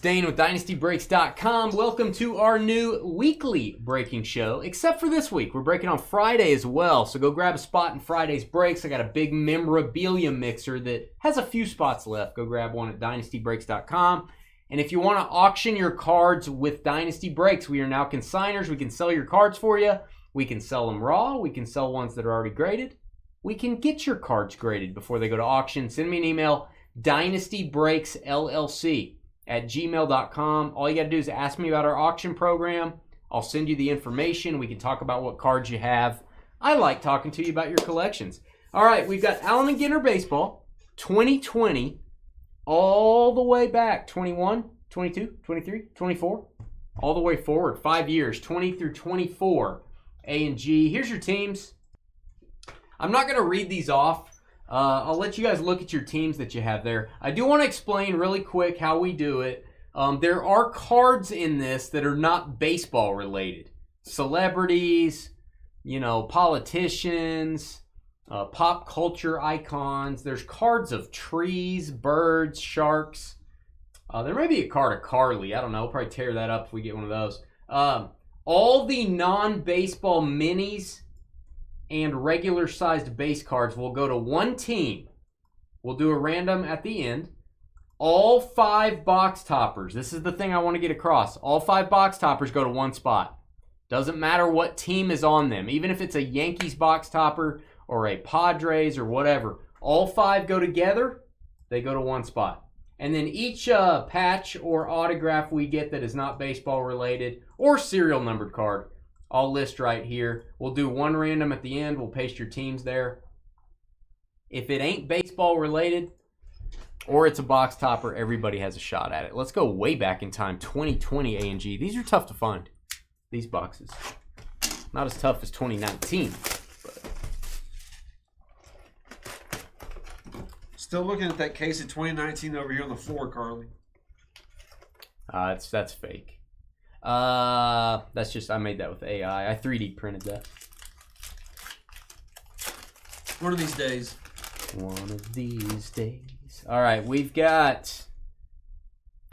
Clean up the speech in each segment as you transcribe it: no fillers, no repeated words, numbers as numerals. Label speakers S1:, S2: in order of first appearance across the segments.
S1: Dane with DynastyBreaks.com. Welcome to our new weekly breaking show, except for this week. We're breaking on Friday as well, so go grab a spot in Friday's breaks. I got a big memorabilia mixer that has a few spots left. Go grab one at DynastyBreaks.com. And if you want to auction your cards with Dynasty Breaks, we are now consigners. We can sell your cards for you. We can sell them raw. We can sell ones that are already graded. We can get your cards graded before they go to auction. Send me an email, dynastybreaksllc@gmail.com. All you got to do is ask me about our auction program. I'll send you the information. We can talk about what cards you have. I like talking to you about your collections. All right, we've got Allen and Ginter Baseball, 2020, all the way back, 21, 22, 23, 24, all the way forward, 5 years, 20 through 24, A and G. Here's your teams. I'm not going to read these off. I'll let you guys look at your teams that you have there. I do want to explain really quick how we do it. There are cards in this that are not baseball related. Celebrities, politicians, pop culture icons. There's cards of trees, birds, sharks. There may be a card of Carly. I don't know. We'll probably tear that up if we get one of those. All the non-baseball minis and regular sized base cards will go to one team. We'll do a random at the end. All 5 box toppers. This is the thing I want to get across. All 5 box toppers go to one spot. Doesn't matter what team is on them. Even if it's a Yankees box topper or a Padres or whatever. All 5 go together. They go to one spot. And then each patch or autograph we get that is not baseball related or serial numbered card, I'll list right here. We'll do one random at the end. We'll paste your teams there. If it ain't baseball related or it's a box topper, everybody has a shot at it. Let's go way back in time, 2020 A&G. These are tough to find, these boxes. Not as tough as 2019. But.
S2: Still looking at that case of 2019 over here on the floor, Carly.
S1: That's fake. That's just, I made that with AI. I 3D printed that.
S2: One of these days.
S1: One of these days. All right, we've got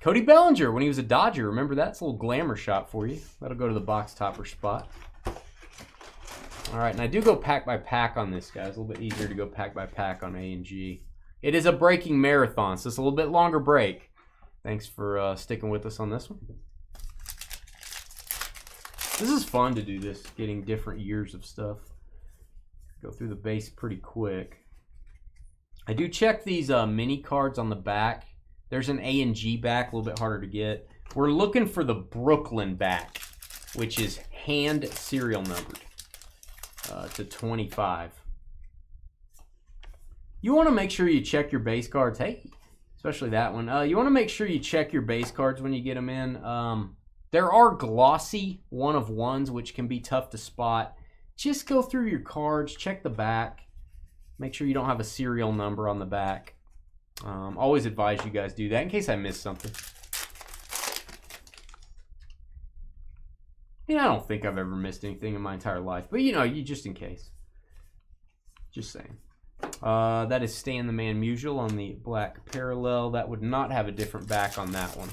S1: Cody Bellinger when he was a Dodger. Remember that's a little glamour shot for you. That'll go to the box topper spot. All right, and I do go pack by pack on this, guys. A little bit easier to go pack by pack on A and G. It is a breaking marathon, so it's a little bit longer break. Thanks for sticking with us on this one. This is fun to do this, getting different years of stuff. Go through the base pretty quick. I do check these mini cards on the back. There's an A and G back, a little bit harder to get. We're looking for the Brooklyn back, which is hand serial numbered to 25. You want to make sure you check your base cards. Hey, especially that one. You want to make sure you check your base cards when you get them in. There are glossy one-of-ones, which can be tough to spot. Just go through your cards, check the back. Make sure you don't have a serial number on the back. Always advise you guys do that in case I missed something. I don't think I've ever missed anything in my entire life. But, you just in case. Just saying. That is Stan the Man Musial on the black parallel. That would not have a different back on that one.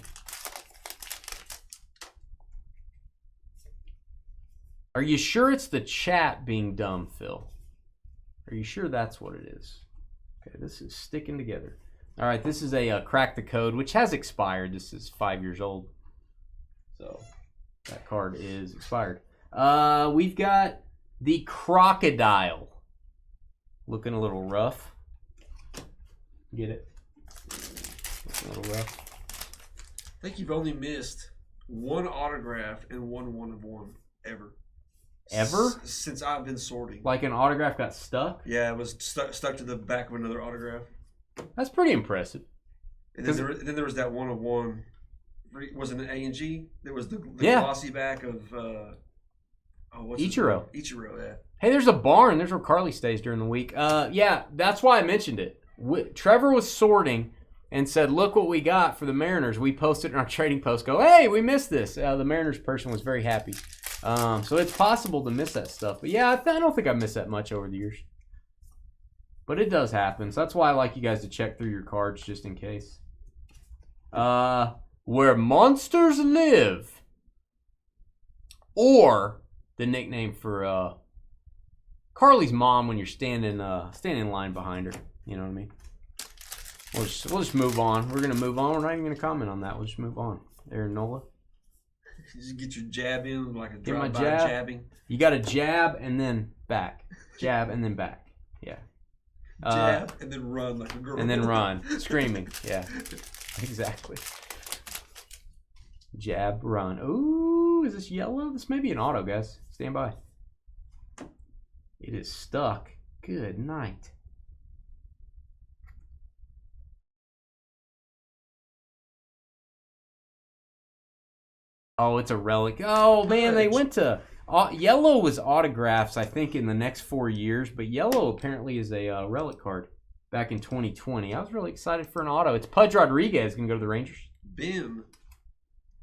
S1: Are you sure it's the chat being dumb, Phil? Are you sure that's what it is? Okay, this is sticking together. All right, this is a Crack the Code, which has expired. This is 5 years old. So that card is expired. We've got the Crocodile. Looking a little rough. Get it? Looking a little rough.
S2: I think you've only missed one autograph and one of one ever.
S1: Ever?
S2: Since I've been sorting.
S1: Like an autograph got stuck?
S2: Yeah, it was stuck to the back of another autograph.
S1: That's pretty impressive.
S2: And then there was that one of one. Was it an A and G? There was the glossy back of
S1: Ichiro.
S2: Ichiro, yeah.
S1: Hey, there's a barn. There's where Carly stays during the week. Yeah, that's why I mentioned it. Trevor was sorting and said, look what we got for the Mariners. We posted in our trading post, go, hey, we missed this. The Mariners person was very happy. So it's possible to miss that stuff. But yeah, I don't think I've missed that much over the years. But it does happen. So that's why I like you guys to check through your cards just in case. Where Monsters Live. Or the nickname for Carly's mom when you're standing in line behind her. You know what I mean? We'll just move on. We're gonna move on. We're not even gonna comment on that. We'll just move on. Aaron Nola.
S2: Just get your jab in like a
S1: Get my
S2: drive-by
S1: jab.
S2: jabbing.
S1: You got to jab and then back. Jab and then back. Yeah.
S2: Jab and then run like a girl.
S1: And then run. Screaming. Yeah. Exactly. Jab, run. Ooh, is this yellow? This may be an auto, guys. Stand by. It is stuck. Good night. Oh, it's a relic. Oh, man, they went to... yellow was autographs, I think, in the next 4 years, but yellow apparently is a relic card back in 2020. I was really excited for an auto. It's Pudge Rodriguez going to go to the Rangers.
S2: Ben.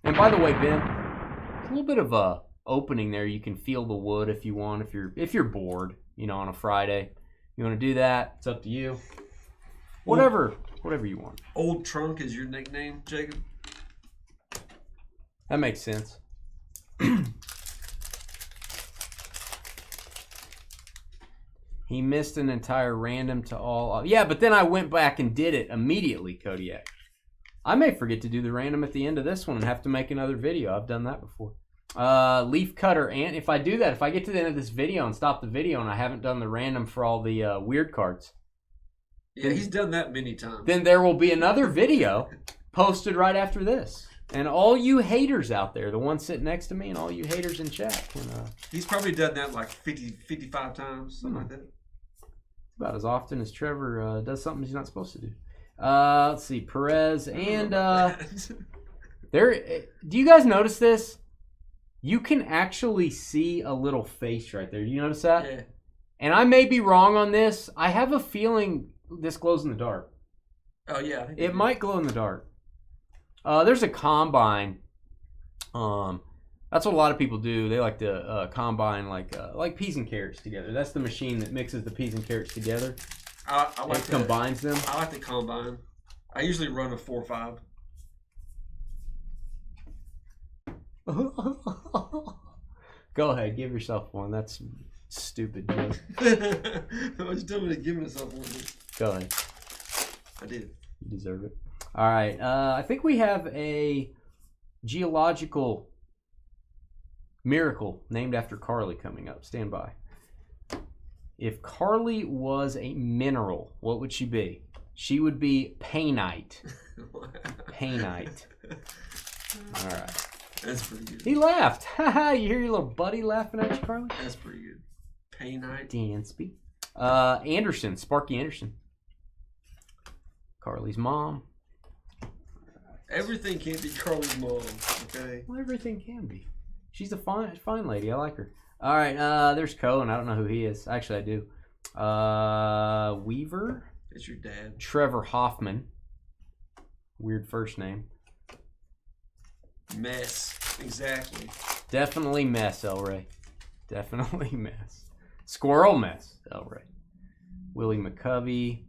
S1: And by the way, Ben, a little bit of a opening there. You can feel the wood if you want, if you're bored, you know, on a Friday. You want to do that, it's up to you. Whatever you want.
S2: Old Trunk is your nickname, Jacob?
S1: That makes sense. He missed an entire random to all. Yeah, but then I went back and did it immediately, Kodiak. I may forget to do the random at the end of this one and have to make another video. I've done that before. Leaf cutter, and if I do that, if I get to the end of this video and stop the video and I haven't done the random for all the weird cards.
S2: Yeah, he's done that many times.
S1: Then there will be another video posted right after this. And all you haters out there, the one sitting next to me and all you haters in chat. Can,
S2: he's probably done that like 55 times, something like that.
S1: About as often as Trevor does something he's not supposed to do. Let's see, Perez and there. Do you guys notice this? You can actually see a little face right there. Do you notice that?
S2: Yeah.
S1: And I may be wrong on this. I have a feeling this glows in the dark.
S2: Oh yeah,
S1: it might glow in the dark. There's a combine. That's what a lot of people do. They like to combine like peas and carrots together. That's the machine that mixes the peas and carrots together.
S2: I like
S1: it combines them.
S2: I like the combine. I usually run a 4-5.
S1: Go ahead, give yourself one. That's stupid.
S2: I was telling me to give myself one.
S1: Go ahead.
S2: I did.
S1: You deserve it. All right. I think we have a geological miracle named after Carly coming up. Stand by. If Carly was a mineral, what would she be? She would be painite. Painite. All right.
S2: That's pretty good.
S1: He laughed. Haha, you hear your little buddy laughing at you, Carly?
S2: That's pretty good. Painite.
S1: Dansby. Anderson, Sparky Anderson. Carly's mom.
S2: Everything can't be Carly's mom, okay?
S1: Well, everything can be. She's a fine lady. I like her. All right, there's Cohen. I don't know who he is. Actually, I do. Weaver.
S2: It's your dad.
S1: Trevor Hoffman. Weird first name.
S2: Mess. Exactly.
S1: Definitely mess, Elray. Definitely mess. Squirrel mess, Elray. Willie McCovey.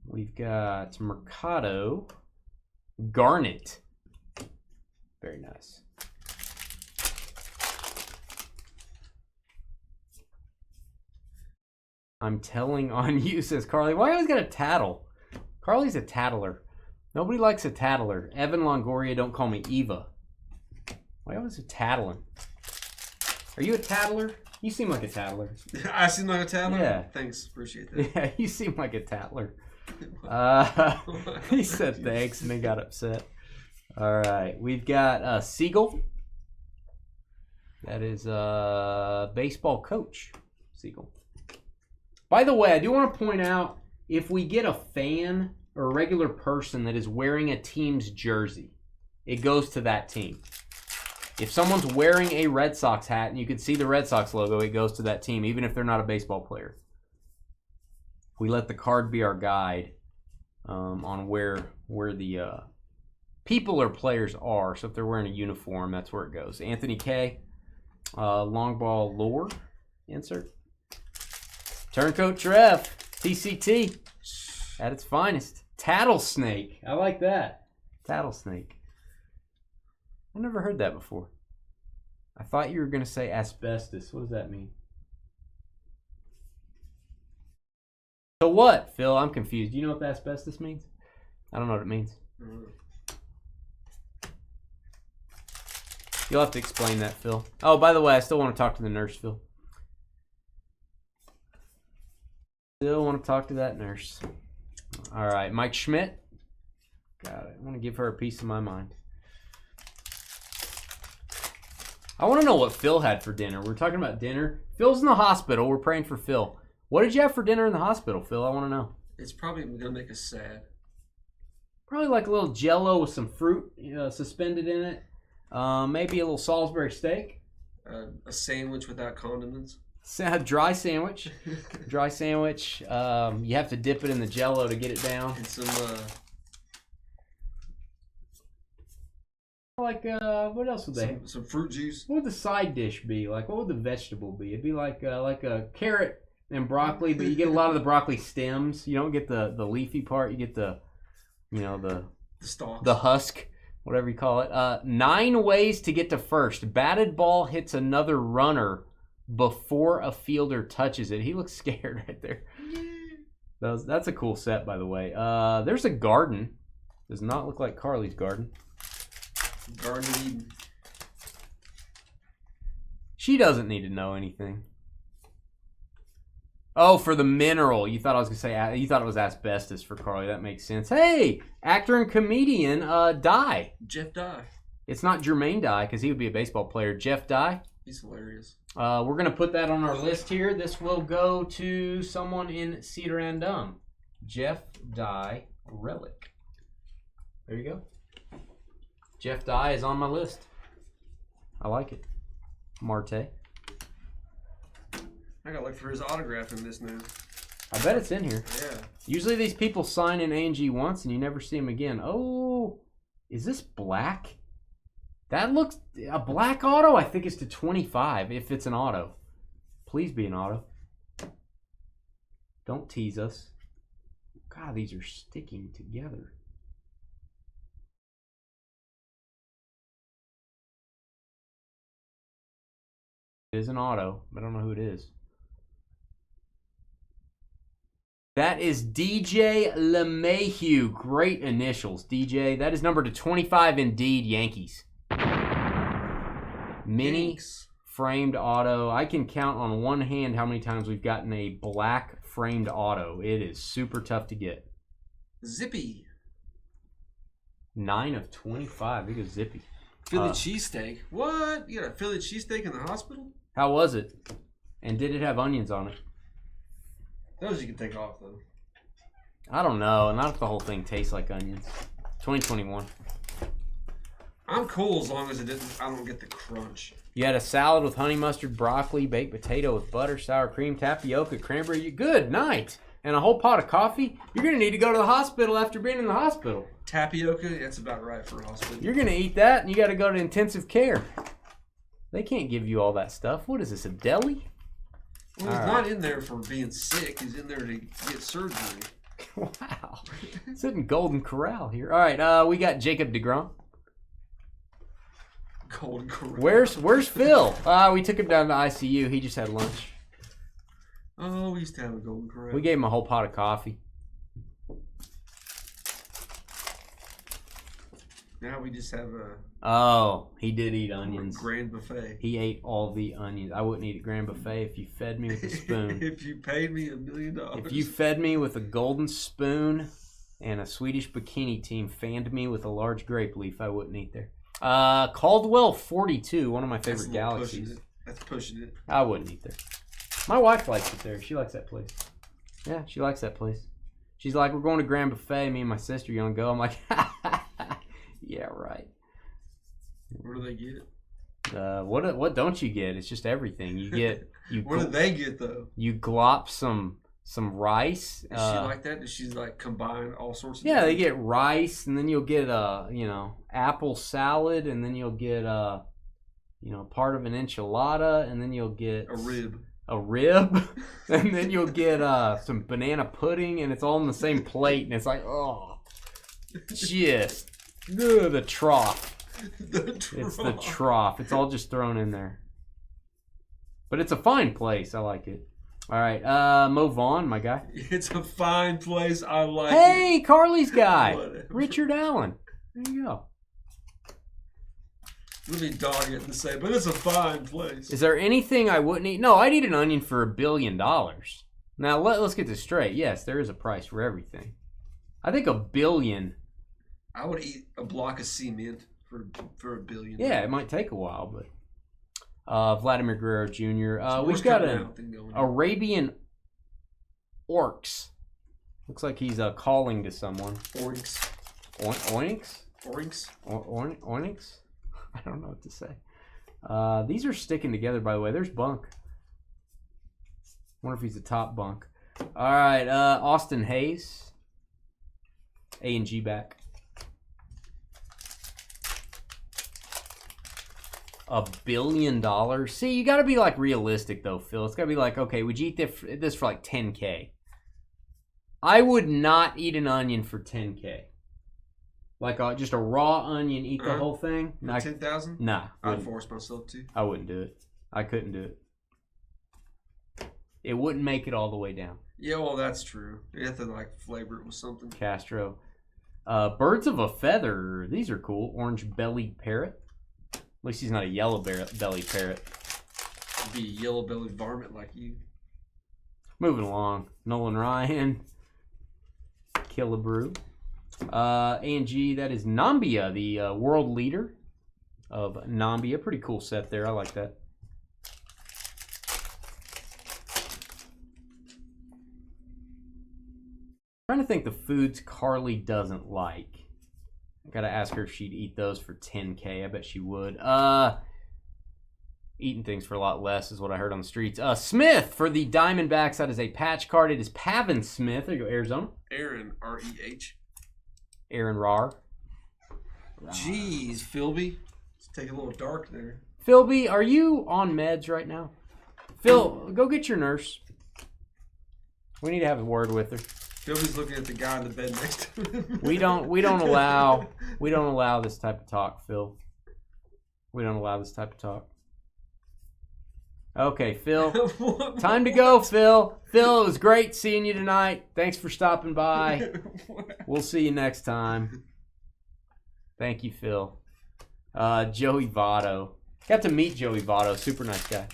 S1: We've got Mercado. Garnet. Very nice. I'm telling on you, says Carly. Why always got a tattle? Carly's a tattler. Nobody likes a tattler. Evan Longoria, don't call me Eva. Why always a tattling? Are you a tattler? You seem like a tattler.
S2: I seem like a tattler?
S1: Yeah.
S2: Thanks. Appreciate that.
S1: Yeah, you seem like a tattler. He said thanks and he got upset. All right. We've got Siegel. That is baseball coach. Siegel. By the way, I do want to point out, if we get a fan or a regular person that is wearing a team's jersey, it goes to that team. If someone's wearing a Red Sox hat and you can see the Red Sox logo, it goes to that team, even if they're not a baseball player. We let the card be our guide on where the people or players are. So if they're wearing a uniform, that's where it goes. Anthony K. Long ball lore. Insert. Turncoat Trev. TCT. At its finest. Tattlesnake. I like that. Tattlesnake. I never heard that before. I thought you were going to say asbestos. What does that mean? So what, Phil? I'm confused. Do you know what the asbestos means? I don't know what it means. You'll have to explain that, Phil. Oh, by the way, I still want to talk to the nurse, Phil. Still want to talk to that nurse. All right, Mike Schmidt. Got it. I want to give her a piece of my mind. I want to know what Phil had for dinner. We're talking about dinner. Phil's in the hospital. We're praying for Phil. What did you have for dinner in the hospital, Phil? I want to know.
S2: It's probably going to make us sad.
S1: Probably like a little Jell-O with some fruit suspended in it. Maybe a little Salisbury steak.
S2: A sandwich without condiments.
S1: Dry sandwich. Dry sandwich. You have to dip it in the Jell-O to get it down.
S2: And some...
S1: Like, what else would they have?
S2: Some fruit juice.
S1: What would the side dish be? Like, what would the vegetable be? It'd be like a carrot and broccoli, but you get a lot of the broccoli stems. You don't get the leafy part. You get the
S2: stalks.
S1: The husk, whatever you call it. 9 ways to get to first. Batted ball hits another runner before a fielder touches it. He looks scared right there. That's a cool set, by the way. There's a garden. Does not look like Carly's garden.
S2: Garden of Eden.
S1: She doesn't need to know anything. Oh, for the mineral. You thought I was gonna say. You thought it was asbestos for Carly. That makes sense. Hey, actor and comedian Dye.
S2: Jeff Dye.
S1: It's not Jermaine Dye because he would be a baseball player. Jeff Dye.
S2: He's hilarious.
S1: We're gonna put that on our list here. This will go to someone in Cedar and Dumb. Jeff Dye relic. There you go. Jeff Dye is on my list. I like it. Marte.
S2: I gotta look for his autograph in this now.
S1: I bet it's in here.
S2: Yeah.
S1: Usually these people sign in A&G once and you never see them again. Oh, is this black? That looks... A black auto, I think, is to 25 if it's an auto. Please be an auto. Don't tease us. God, these are sticking together. It is an auto, but I don't know who it is. That is DJ LeMahieu. Great initials, DJ. That is numbered to 25 indeed, Yankees. Mini framed auto. I can count on one hand how many times we've gotten a black framed auto. It is super tough to get.
S2: Zippy.
S1: 9 of 25. Look at Zippy.
S2: Philly cheesesteak. What? You got a Philly cheesesteak in the hospital?
S1: How was it? And did it have onions on it?
S2: Those you can take off, though.
S1: I don't know. Not if the whole thing tastes like onions. 2021.
S2: I'm cool as long as I don't get the crunch.
S1: You had a salad with honey mustard, broccoli, baked potato with butter, sour cream, tapioca, cranberry. Good night. And a whole pot of coffee? You're going to need to go to the hospital after being in the hospital.
S2: Tapioca? That's about right for a hospital.
S1: You're going to eat that and you got to go to intensive care. They can't give you all that stuff. What is this, a deli?
S2: Well, he's not in there for being sick. He's in there to get surgery.
S1: Wow. Sitting Golden Corral here. All right, we got Jacob deGrom.
S2: Golden Corral.
S1: Where's Phil? We took him down to ICU. He just had lunch.
S2: Oh, we used to have a Golden Corral.
S1: We gave him a whole pot of coffee.
S2: Now we just have a...
S1: Oh, he did eat onions.
S2: Grand buffet.
S1: He ate all the onions. I wouldn't eat a grand buffet if you fed me with a spoon.
S2: If you paid me $1 million.
S1: If you fed me with a golden spoon and a Swedish bikini team fanned me with a large grape leaf, I wouldn't eat there. Caldwell 42, one of my favorite galaxies.
S2: That's pushing it.
S1: I wouldn't eat there. My wife likes it there. She likes that place. Yeah, she likes that place. She's like, we're going to Grand Buffet. Me and my sister, you want to go? I'm like, yeah, right.
S2: What do they get?
S1: What don't you get? It's just everything. You get
S2: What do they get though?
S1: You glop some rice.
S2: Is she like that? Does she like combine all sorts of?
S1: Yeah, they get rice, and then you'll get apple salad, and then you'll get part of an enchilada, and then you'll get a rib, and then you'll get some banana pudding, and it's all in the same plate, and it's like, oh, just The trough.
S2: The trough.
S1: It's the trough. It's all just thrown in there. But it's a fine place. I like it. All right, Mo Vaughn, my guy.
S2: It's a fine place. I like it.
S1: Hey, Carly's guy.
S2: Whatever.
S1: Richard Allen. There you go.
S2: Let me dog it and say, but it's a fine place.
S1: Is there anything I wouldn't eat? No, I'd eat an onion for $1 billion. Now, let's get this straight. Yes, there is a price for everything. I think $1 billion.
S2: I would eat a block of cement for $1 billion.
S1: Yeah, it might take a while, but Vladimir Guerrero Jr.
S2: So
S1: We've got an Arabian Orcs. Looks like he's calling to someone.
S2: Oinks.
S1: Oinks?
S2: Oinks.
S1: Oinks? I don't know what to say. These are sticking together, by the way. There's Bunk. Wonder if he's the top Bunk. All right, Austin Hayes. A&G back. $1 billion. See, you got to be like realistic though, Phil. It's got to be like, okay, would you eat this for like $10K? I would not eat an onion for $10K. Like just a raw onion, eat the whole thing.
S2: For $10,000?
S1: Nah,
S2: I'd force myself to.
S1: I wouldn't do it. I couldn't do it. It wouldn't make it all the way down.
S2: Yeah, well, that's true. You have to like flavor it with something.
S1: Castro. Birds of a feather. These are cool. Orange-bellied parrot. At least he's not a yellow-bellied parrot.
S2: Be a yellow-bellied varmint like you.
S1: Moving along. Nolan Ryan. Killebrew. A&G, that is Nambia, the world leader of Nambia. Pretty cool set there. I like that. Trying to think the foods Carly doesn't like. I gotta ask her if she'd eat those for $10K. I bet she would. Eating things for a lot less is what I heard on the streets. Smith for the Diamondbacks. That is a patch card. It is Pavin Smith. There you go, Arizona.
S2: Aaron, R-E-H.
S1: Aaron Rar.
S2: Jeez, Philby. Let's take a little dark there.
S1: Philby, are you on meds right now? Phil, go get your nurse. We need to have a word with her.
S2: Philby's looking at the guy in the bed next to him.
S1: We don't allow this type of talk, Phil. We don't allow this type of talk. Okay, Phil. Time to go, Phil. Phil, it was great seeing you tonight. Thanks for stopping by. We'll see you next time. Thank you, Phil. Joey Votto. Got to meet Joey Votto. Super nice guy.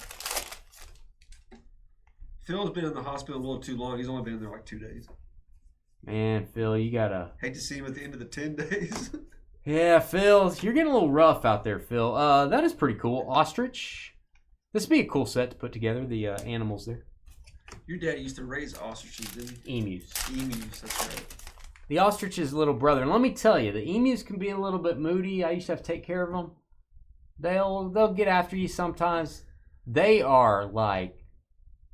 S2: Phil's been in the hospital a little too long. He's only been in there like 2 days.
S1: Man, Phil, you gotta...
S2: Hate to see him at the end of the 10 days.
S1: Yeah, Phil, you're getting a little rough out there, Phil. That is pretty cool. Ostrich. This would be a cool set to put together, the animals there.
S2: Your dad used to raise ostriches, didn't he?
S1: Emus.
S2: Emus, that's right.
S1: The ostrich's little brother. And let me tell you, the emus can be a little bit moody. I used to have to take care of them. They'll get after you sometimes. They are like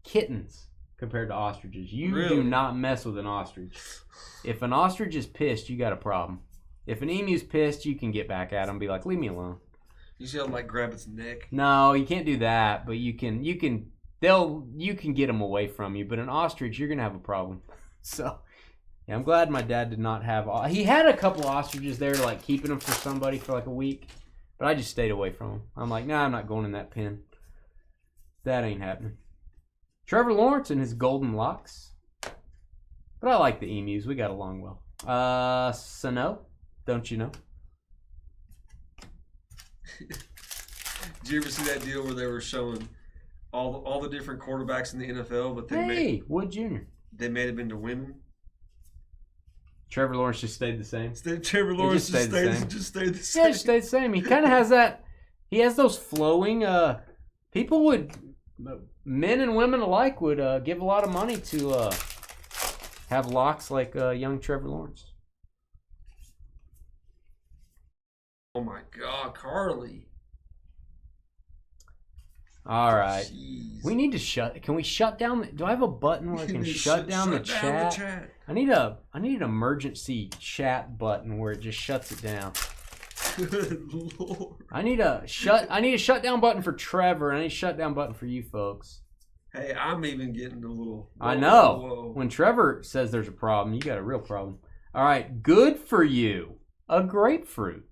S1: kittens compared to ostriches. You do not mess with an ostrich. If an ostrich is pissed, you got a problem. If an emu's pissed, you can get back at them and be like, leave me alone.
S2: You should like grab its neck.
S1: No, you can't do that, but you can get them away from you. But an ostrich, you're gonna have a problem. So, yeah, I'm glad my dad did not have. He had a couple ostriches there, like keeping them for somebody for like a week, but I just stayed away from them. I'm like, nah, I'm not going in that pen. That ain't happening. Trevor Lawrence and his golden locks, but I like the emus. We got along well. Sano, don't you know?
S2: Did you ever see that deal where they were showing all the different quarterbacks in the NFL, but
S1: Wood Jr.
S2: They made them into women?
S1: Trevor Lawrence just stayed the same.
S2: Trevor Lawrence just stayed the same.
S1: Yeah, just stayed the same. He kind of has that. He has those flowing. People would, men and women alike, would give a lot of money to have locks like young Trevor Lawrence.
S2: Oh my God, Carly.
S1: All right.
S2: Jeez.
S1: We need to shut. Can we shut down? Do I have a button where I can shut down the chat? I need an emergency chat button where it just shuts it down.
S2: Good Lord.
S1: I need a shutdown button for Trevor, and I need a shutdown button for you folks.
S2: Hey, I'm even getting a little.
S1: I know.
S2: Whoa.
S1: When Trevor says there's a problem, you got a real problem. All right, good for you. a grapefruit.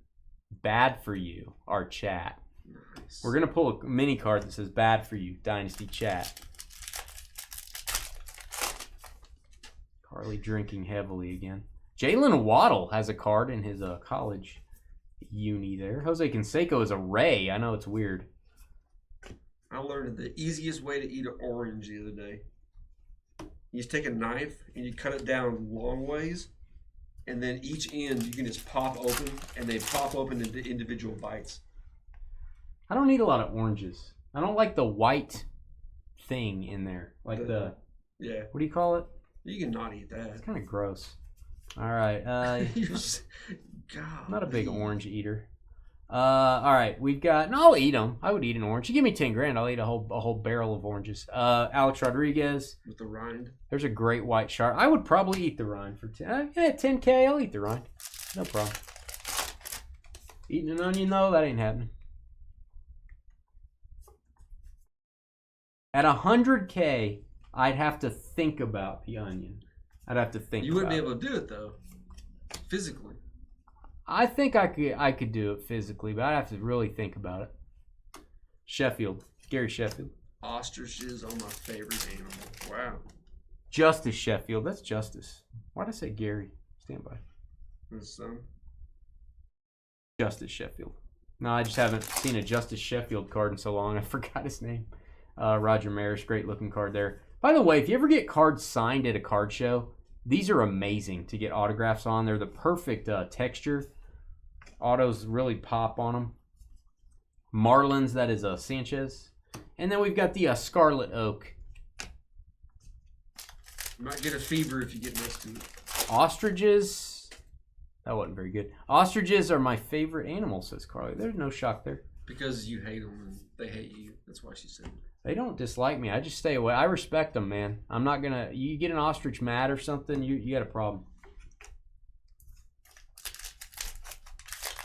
S1: Bad for you, our chat.
S2: Nice.
S1: We're going to pull a mini card that says bad for you, Dynasty chat. Carly drinking heavily again. Jalen Waddle has a card in his college uni there. Jose Canseco is a Ray. I know it's weird.
S2: I learned the easiest way to eat an orange the other day. You just take a knife and you cut it down long ways, and then each end you can just pop open, and they pop open into individual bites.
S1: I don't eat a lot of oranges. I don't like the white thing in there. Like
S2: yeah.
S1: What do you call it?
S2: You can not eat that.
S1: It's kind of gross. All right.
S2: God,
S1: I'm not a big orange eater. All right. We've got. No, I'll eat them. I would eat an orange. You give me 10 grand, I'll eat a whole barrel of oranges. Alex Rodriguez.
S2: With the rind.
S1: There's a great white shark. I would probably eat the rind for 10K. I'll eat the rind. No problem. Eating an onion though, that ain't happening. At 100K, I'd have to think about the onion. I'd have to think.
S2: You wouldn't be able to do it though, physically.
S1: I think I could do it physically, but I'd have to really think about it. Sheffield, Gary Sheffield.
S2: Ostriches are my favorite animal. Wow.
S1: Justice Sheffield, that's Justice. Why'd I say Gary? Stand by.
S2: His son.
S1: Justice Sheffield. No, I just haven't seen a Justice Sheffield card in so long. I forgot his name. Roger Maris, great looking card there. By the way, if you ever get cards signed at a card show, these are amazing to get autographs on. They're the perfect texture. Autos really pop on them. Marlins, that is Sanchez. And then we've got the Scarlet Oak.
S2: You might get a fever if you get next to it.
S1: Ostriches. That wasn't very good. Ostriches are my favorite animal, says Carly. There's no shock there.
S2: Because you hate them and they hate you. That's why she said it.
S1: They don't dislike me. I just stay away. I respect them, man. I'm not going to... You get an ostrich mad or something, you got a problem.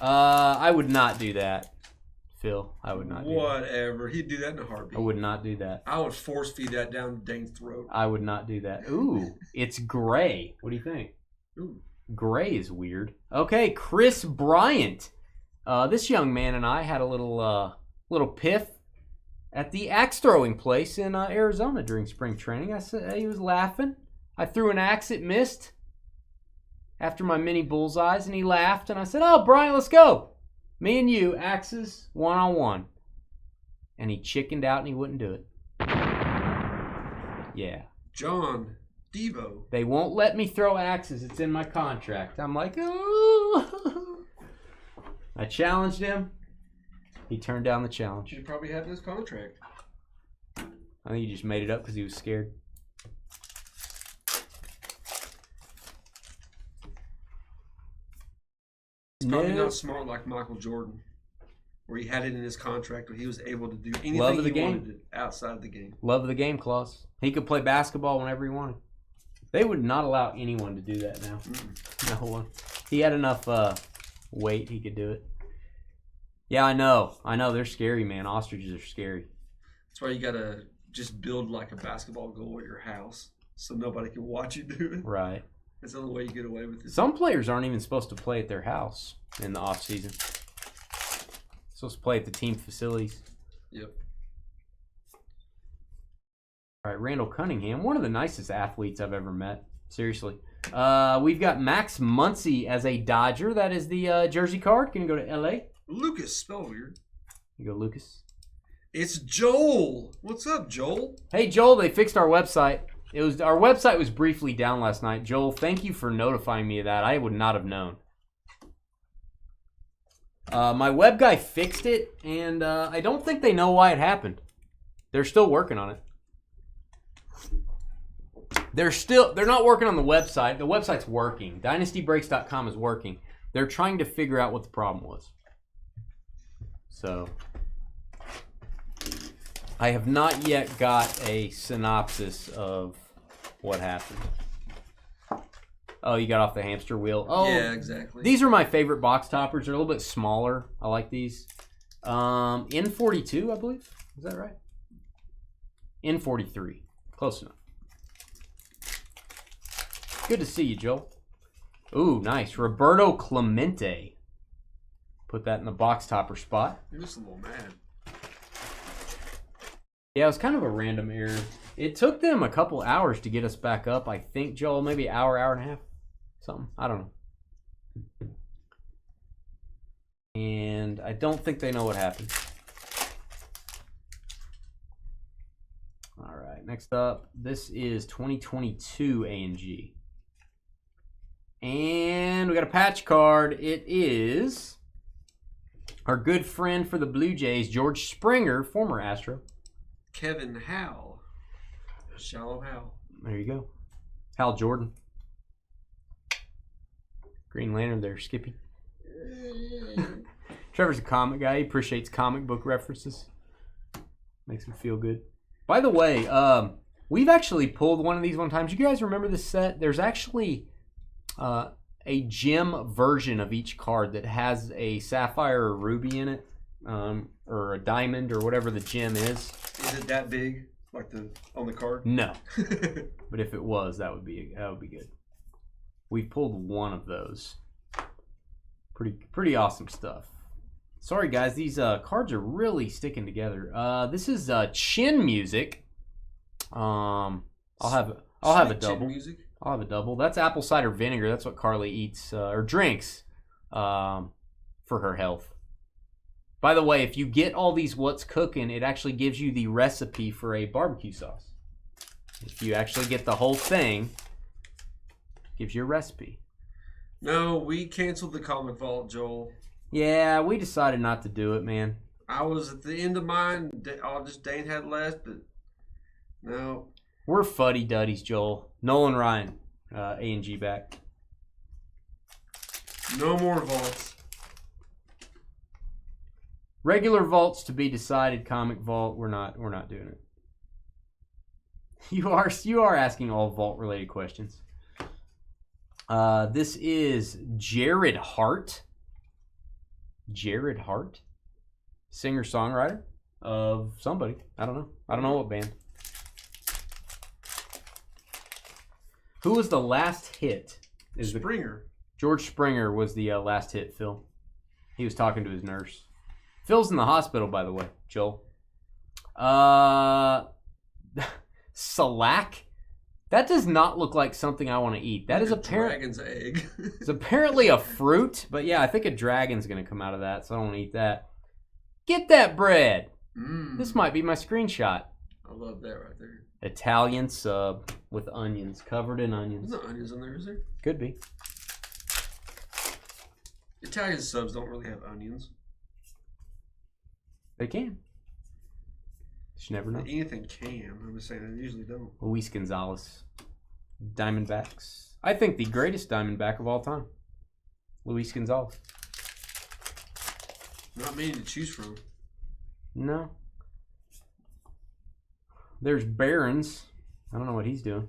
S1: I would not do that, Phil. I would not do that.
S2: Whatever. He'd do that in a heartbeat.
S1: I would not do that.
S2: I would force feed that down Dane's throat.
S1: I would not do that. Ooh, it's gray. What do you think?
S2: Ooh.
S1: Gray is weird. Okay, Chris Bryant. This young man and I had a little piff at the axe throwing place in Arizona during spring training. I said he was laughing. I threw an axe, it missed after my mini bullseyes, and he laughed. And I said, "Oh, Brian, let's go. Me and you, axes, one-on-one." And he chickened out and he wouldn't do it. Yeah.
S2: John Devo.
S1: They won't let me throw axes. It's in my contract. I'm like, oh. I challenged him. He turned down the challenge.
S2: Should probably have this contract.
S1: I think he just made it up because he was scared.
S2: He's probably not smart like Michael Jordan, where he had it in his contract where he was able to do anything he wanted outside the game.
S1: Love of the game clause. He could play basketball whenever he wanted. They would not allow anyone to do that now. No one. He had enough weight, he could do it. Yeah, I know. They're scary, man. Ostriches are scary.
S2: That's why you gotta just build like a basketball goal at your house so nobody can watch you do it.
S1: Right.
S2: That's the only way you get away with it.
S1: Some players aren't even supposed to play at their house in the off season. Supposed to play at the team facilities.
S2: Yep.
S1: All right, Randall Cunningham, one of the nicest athletes I've ever met. Seriously. We've got Max Muncy as a Dodger. That is the jersey card. Can you go to LA?
S2: Lucas, spell weird.
S1: You go, Lucas.
S2: It's Joel. What's up, Joel?
S1: Hey, Joel, they fixed our website. Our website was briefly down last night. Joel, thank you for notifying me of that. I would not have known. My web guy fixed it, and I don't think they know why it happened. They're still working on it. They're not working on the website. The website's working. DynastyBreaks.com is working. They're trying to figure out what the problem was. So, I have not yet got a synopsis of what happened. Oh, you got off the hamster wheel. Oh,
S2: yeah, exactly.
S1: These are my favorite box toppers. They're a little bit smaller. I like these. N42, I believe. Is that right? N43. Close enough. Good to see you, Joel. Ooh, nice. Roberto Clemente. Put that in the box topper spot.
S2: You're just a little mad.
S1: Yeah, it was kind of a random error. It took them a couple hours to get us back up, I think, Joel. Maybe an hour, hour and a half. Something. I don't know. And I don't think they know what happened. All right, next up. This is 2022 A&G. And we got a patch card. It is our good friend for the Blue Jays, George Springer, former Astro.
S2: Kevin Howell. Shallow Hal.
S1: There you go. Hal Jordan. Green Lantern there, Skippy. Trevor's a comic guy. He appreciates comic book references. Makes him feel good. By the way, we've actually pulled one of these one time. Do you guys remember this set? There's actually a gem version of each card that has a sapphire or ruby in it, or a diamond or whatever the gem is.
S2: Is it that big, like on the card?
S1: No, but if it was, that would be good. We pulled one of those. Pretty awesome stuff. Sorry guys, these cards are really sticking together. This is Chin Music. I'll have a double.
S2: Chin Music.
S1: I'll have a double. That's apple cider vinegar. That's what Carly eats or drinks for her health. By the way, if you get all these What's Cooking, it actually gives you the recipe for a barbecue sauce. If you actually get the whole thing, it gives you a recipe.
S2: No, we canceled the Comic Vault, Joel.
S1: Yeah, we decided not to do it, man.
S2: I was at the end of mine. All just Dane had left, but no.
S1: We're fuddy-duddies, Joel. Nolan Ryan, A&G back.
S2: No more vaults.
S1: Regular vaults to be decided. Comic Vault, we're not doing it. You are asking all vault-related questions. This is Jared Hart. Jared Hart, singer-songwriter of somebody. I don't know what band. Who was the last hit?
S2: Springer.
S1: George Springer was the last hit, Phil. He was talking to his nurse. Phil's in the hospital, by the way, Joel. Salac? That does not look like something I want to eat. That is
S2: dragon's egg.
S1: It's apparently a fruit, but yeah, I think a dragon's going to come out of that, so I don't want to eat that. Get that bread. This might be my screenshot.
S2: I love that right there.
S1: Italian sub with onions, covered in onions.
S2: There's no onions in there, is there?
S1: Could be.
S2: Italian subs don't really have onions.
S1: They can. You never know.
S2: Anything can. I'm just saying they usually don't.
S1: Luis Gonzalez. Diamondbacks. I think the greatest Diamondback of all time. Luis Gonzalez.
S2: Not many to choose from.
S1: No. There's Barons. I don't know what he's doing.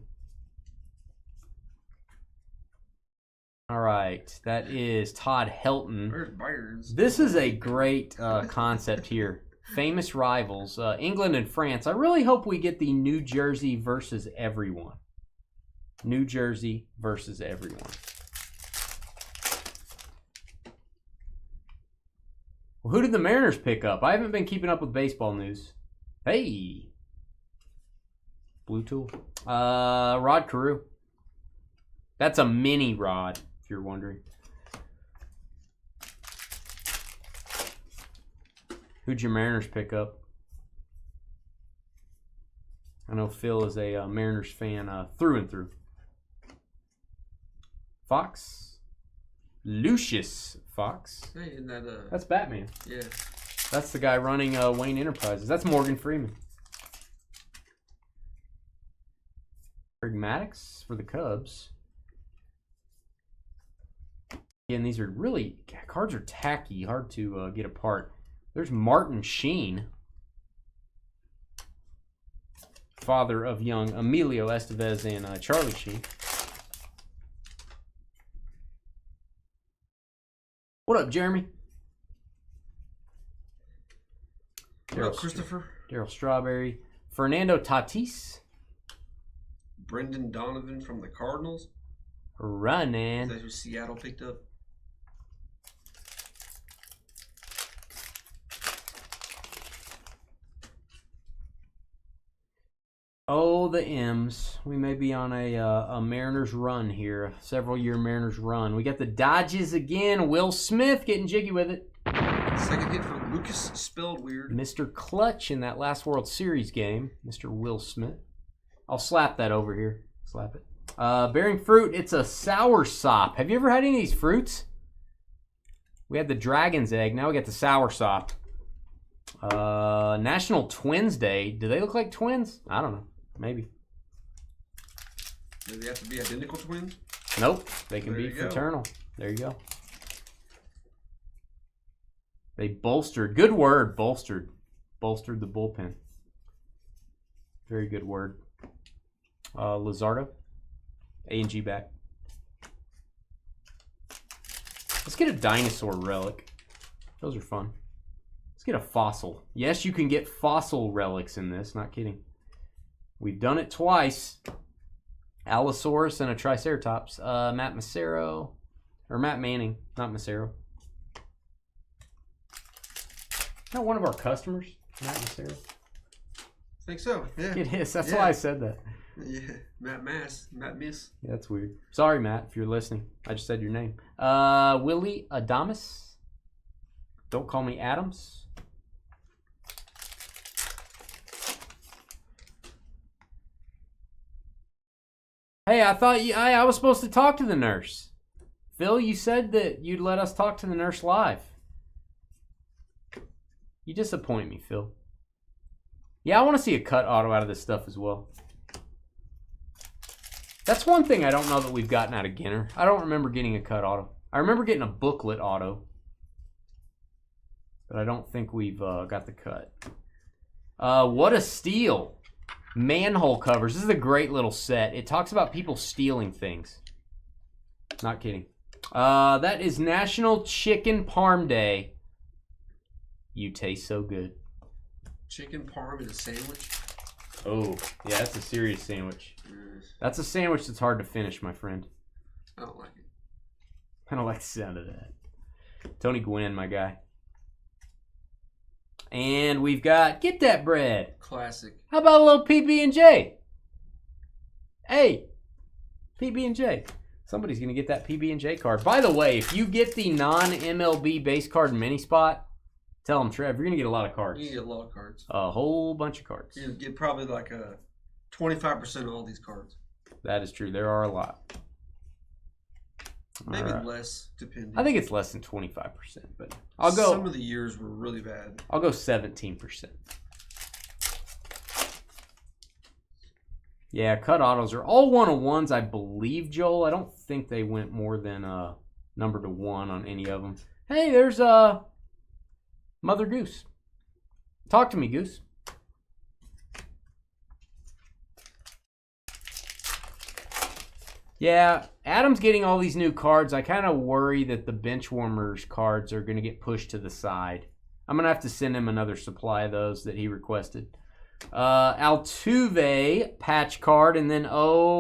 S1: All right. That is Todd Helton.
S2: Where's Barons?
S1: This is a great concept here. Famous rivals, England and France. I really hope we get the New Jersey versus everyone. New Jersey versus everyone. Well, who did the Mariners pick up? I haven't been keeping up with baseball news. Hey. Blue Tool. Rod Carew. That's a mini Rod, if you're wondering. Who'd your Mariners pick up? I know Phil is a Mariners fan through and through. Fox. Lucius Fox.
S2: Hey, isn't that
S1: That's Batman.
S2: Yeah.
S1: That's the guy running Wayne Enterprises. That's Morgan Freeman. Greg Maddux for the Cubs. Again, these are really, cards are tacky, hard to get apart. There's Martin Sheen, father of young Emilio Estevez and Charlie Sheen. What up, Jeremy?
S2: What up, Christopher?
S1: Daryl Strawberry. Fernando Tatis.
S2: Brendan Donovan from the Cardinals.
S1: running.
S2: That's what Seattle picked up.
S1: Oh, the M's. We may be on a Mariners run here. Several-year Mariners run. We got the Dodgers again. Will Smith getting jiggy with it.
S2: Second hit for Lucas, spelled weird.
S1: Mr. Clutch in that last World Series game. Mr. Will Smith. I'll slap that over here. Slap it. Bearing fruit, it's a sour sop. Have you ever had any of these fruits? We had the dragon's egg. Now we got the sour sop. National Twins Day. Do they look like twins? I don't know. Maybe.
S2: Do they have to be identical twins?
S1: Nope. They can
S2: There
S1: be
S2: you go.
S1: fraternal. There you go. They bolstered. Good word. Bolstered. Bolstered the bullpen. Very good word. Lizardo. A&G back. Let's get a dinosaur relic. Those are fun. Let's get a fossil. Yes, you can get fossil relics in this. Not kidding. We've done it twice. Allosaurus and a Triceratops. Matt Massaro. Or Matt Manning. Not Massaro. Not one of our customers, Matt Massaro.
S2: I think so, yeah.
S1: It is. That's why I said that.
S2: Yeah, Matt Miss.
S1: Yeah, that's weird. Sorry, Matt, if you're listening. I just said your name. Willie Adamas. Don't call me Adams. Hey, I thought I was supposed to talk to the nurse. Phil, you said that you'd let us talk to the nurse live. You disappoint me, Phil. Yeah, I want to see a cut auto out of this stuff as well. That's one thing I don't know that we've gotten out of Ginter. I don't remember getting a cut auto. I remember getting a booklet auto. But I don't think we've got the cut. What a steal. Manhole covers. This is a great little set. It talks about people stealing things. Not kidding. That is National Chicken Parm Day. You taste so good.
S2: Chicken parm is a sandwich.
S1: Oh, yeah, that's a serious sandwich.
S2: Yes.
S1: That's a sandwich that's hard to finish, my friend.
S2: I don't like it.
S1: I don't like the sound of that. Tony Gwynn, my guy. And we've got Get That Bread.
S2: Classic.
S1: How about a little PB&J? Hey, PB&J. Somebody's going to get that PB&J card. By the way, if you get the non-MLB base card mini spot, tell them, Trev, you're going to get a lot of cards.
S2: You get a lot of cards.
S1: A whole bunch of cards.
S2: You get probably like a 25% of all these cards.
S1: That is true. There are a lot.
S2: Maybe less, depending.
S1: I think it's less than 25%, but I'll go.
S2: Some of the years were really bad.
S1: I'll go 17%. Yeah, cut autos are all 101s, I believe, Joel. I don't think they went more than number to 1 on any of them. Hey, there's Mother Goose. Talk to me, Goose. Yeah, Adam's getting all these new cards. I kind of worry that the bench warmers cards are going to get pushed to the side. I'm going to have to send him another supply of those that he requested. Altuve patch card, and then,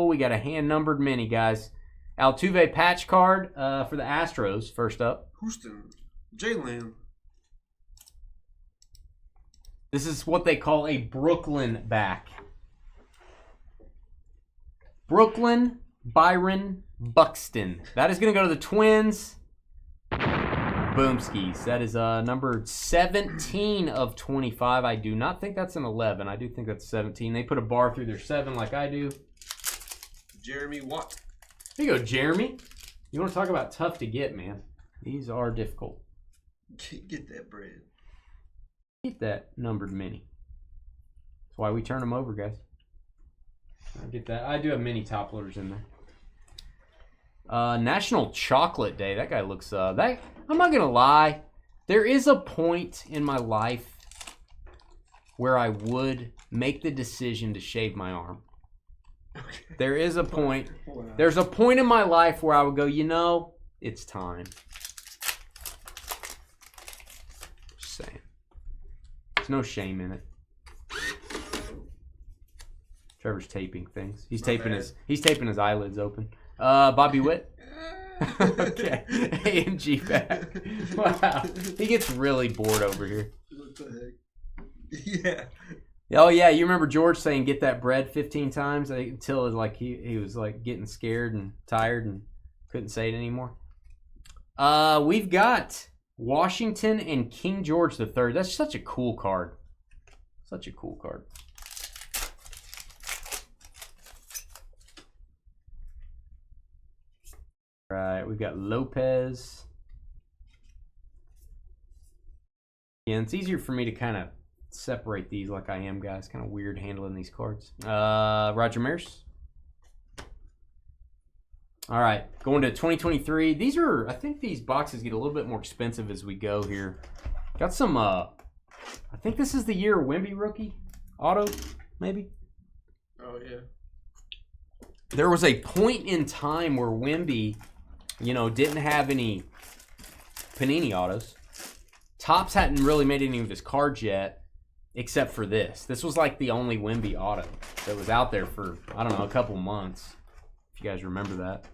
S1: we got a hand-numbered mini, guys. Altuve patch card for the Astros, first up.
S2: Houston. Jalen.
S1: This is what they call a Brooklyn back. Brooklyn Byron Buxton. That is going to go to the Twins. Boomskis. That is number 17 of 25. I do not think that's an 11. I do think that's 17. They put a bar through their 7 like I do.
S2: Jeremy Watt.
S1: Here you go, Jeremy. You want to talk about tough to get, man. These are difficult.
S2: Get that bread.
S1: Get that numbered mini. That's why we turn them over, guys. I get that. I do have mini top loaders in there. National Chocolate Day. That guy looks that. I'm not gonna lie. There is a point in my life where I would make the decision to shave my arm.
S2: Okay.
S1: There is a point.
S2: Wow.
S1: There's a point in my life where I would go, it's time. Just saying. There's no shame in it. Trevor's taping things. He's taping his eyelids open. Bobby Witt. Okay. A&G back. Wow. He gets really bored over here.
S2: What the heck? Yeah.
S1: Oh, yeah. You remember George saying, get that bread 15 times until it was like he was like getting scared and tired and couldn't say it anymore. We've got Washington and King George III. That's such a cool card. Such a cool card. All right, we've got Lopez. Yeah, it's easier for me to kind of separate these like I am, guys. Kind of weird handling these cards. Roger Maris. All right, going to 2023. These are, I think these boxes get a little bit more expensive as we go here. Got some, I think this is the year Wemby rookie auto, maybe.
S2: Oh, yeah.
S1: There was a point in time where Wemby, you know, didn't have any Panini autos. Topps hadn't really made any of his cards yet, except for this. This was like the only Wemby auto that was out there for, I don't know, a couple months. If you guys remember that.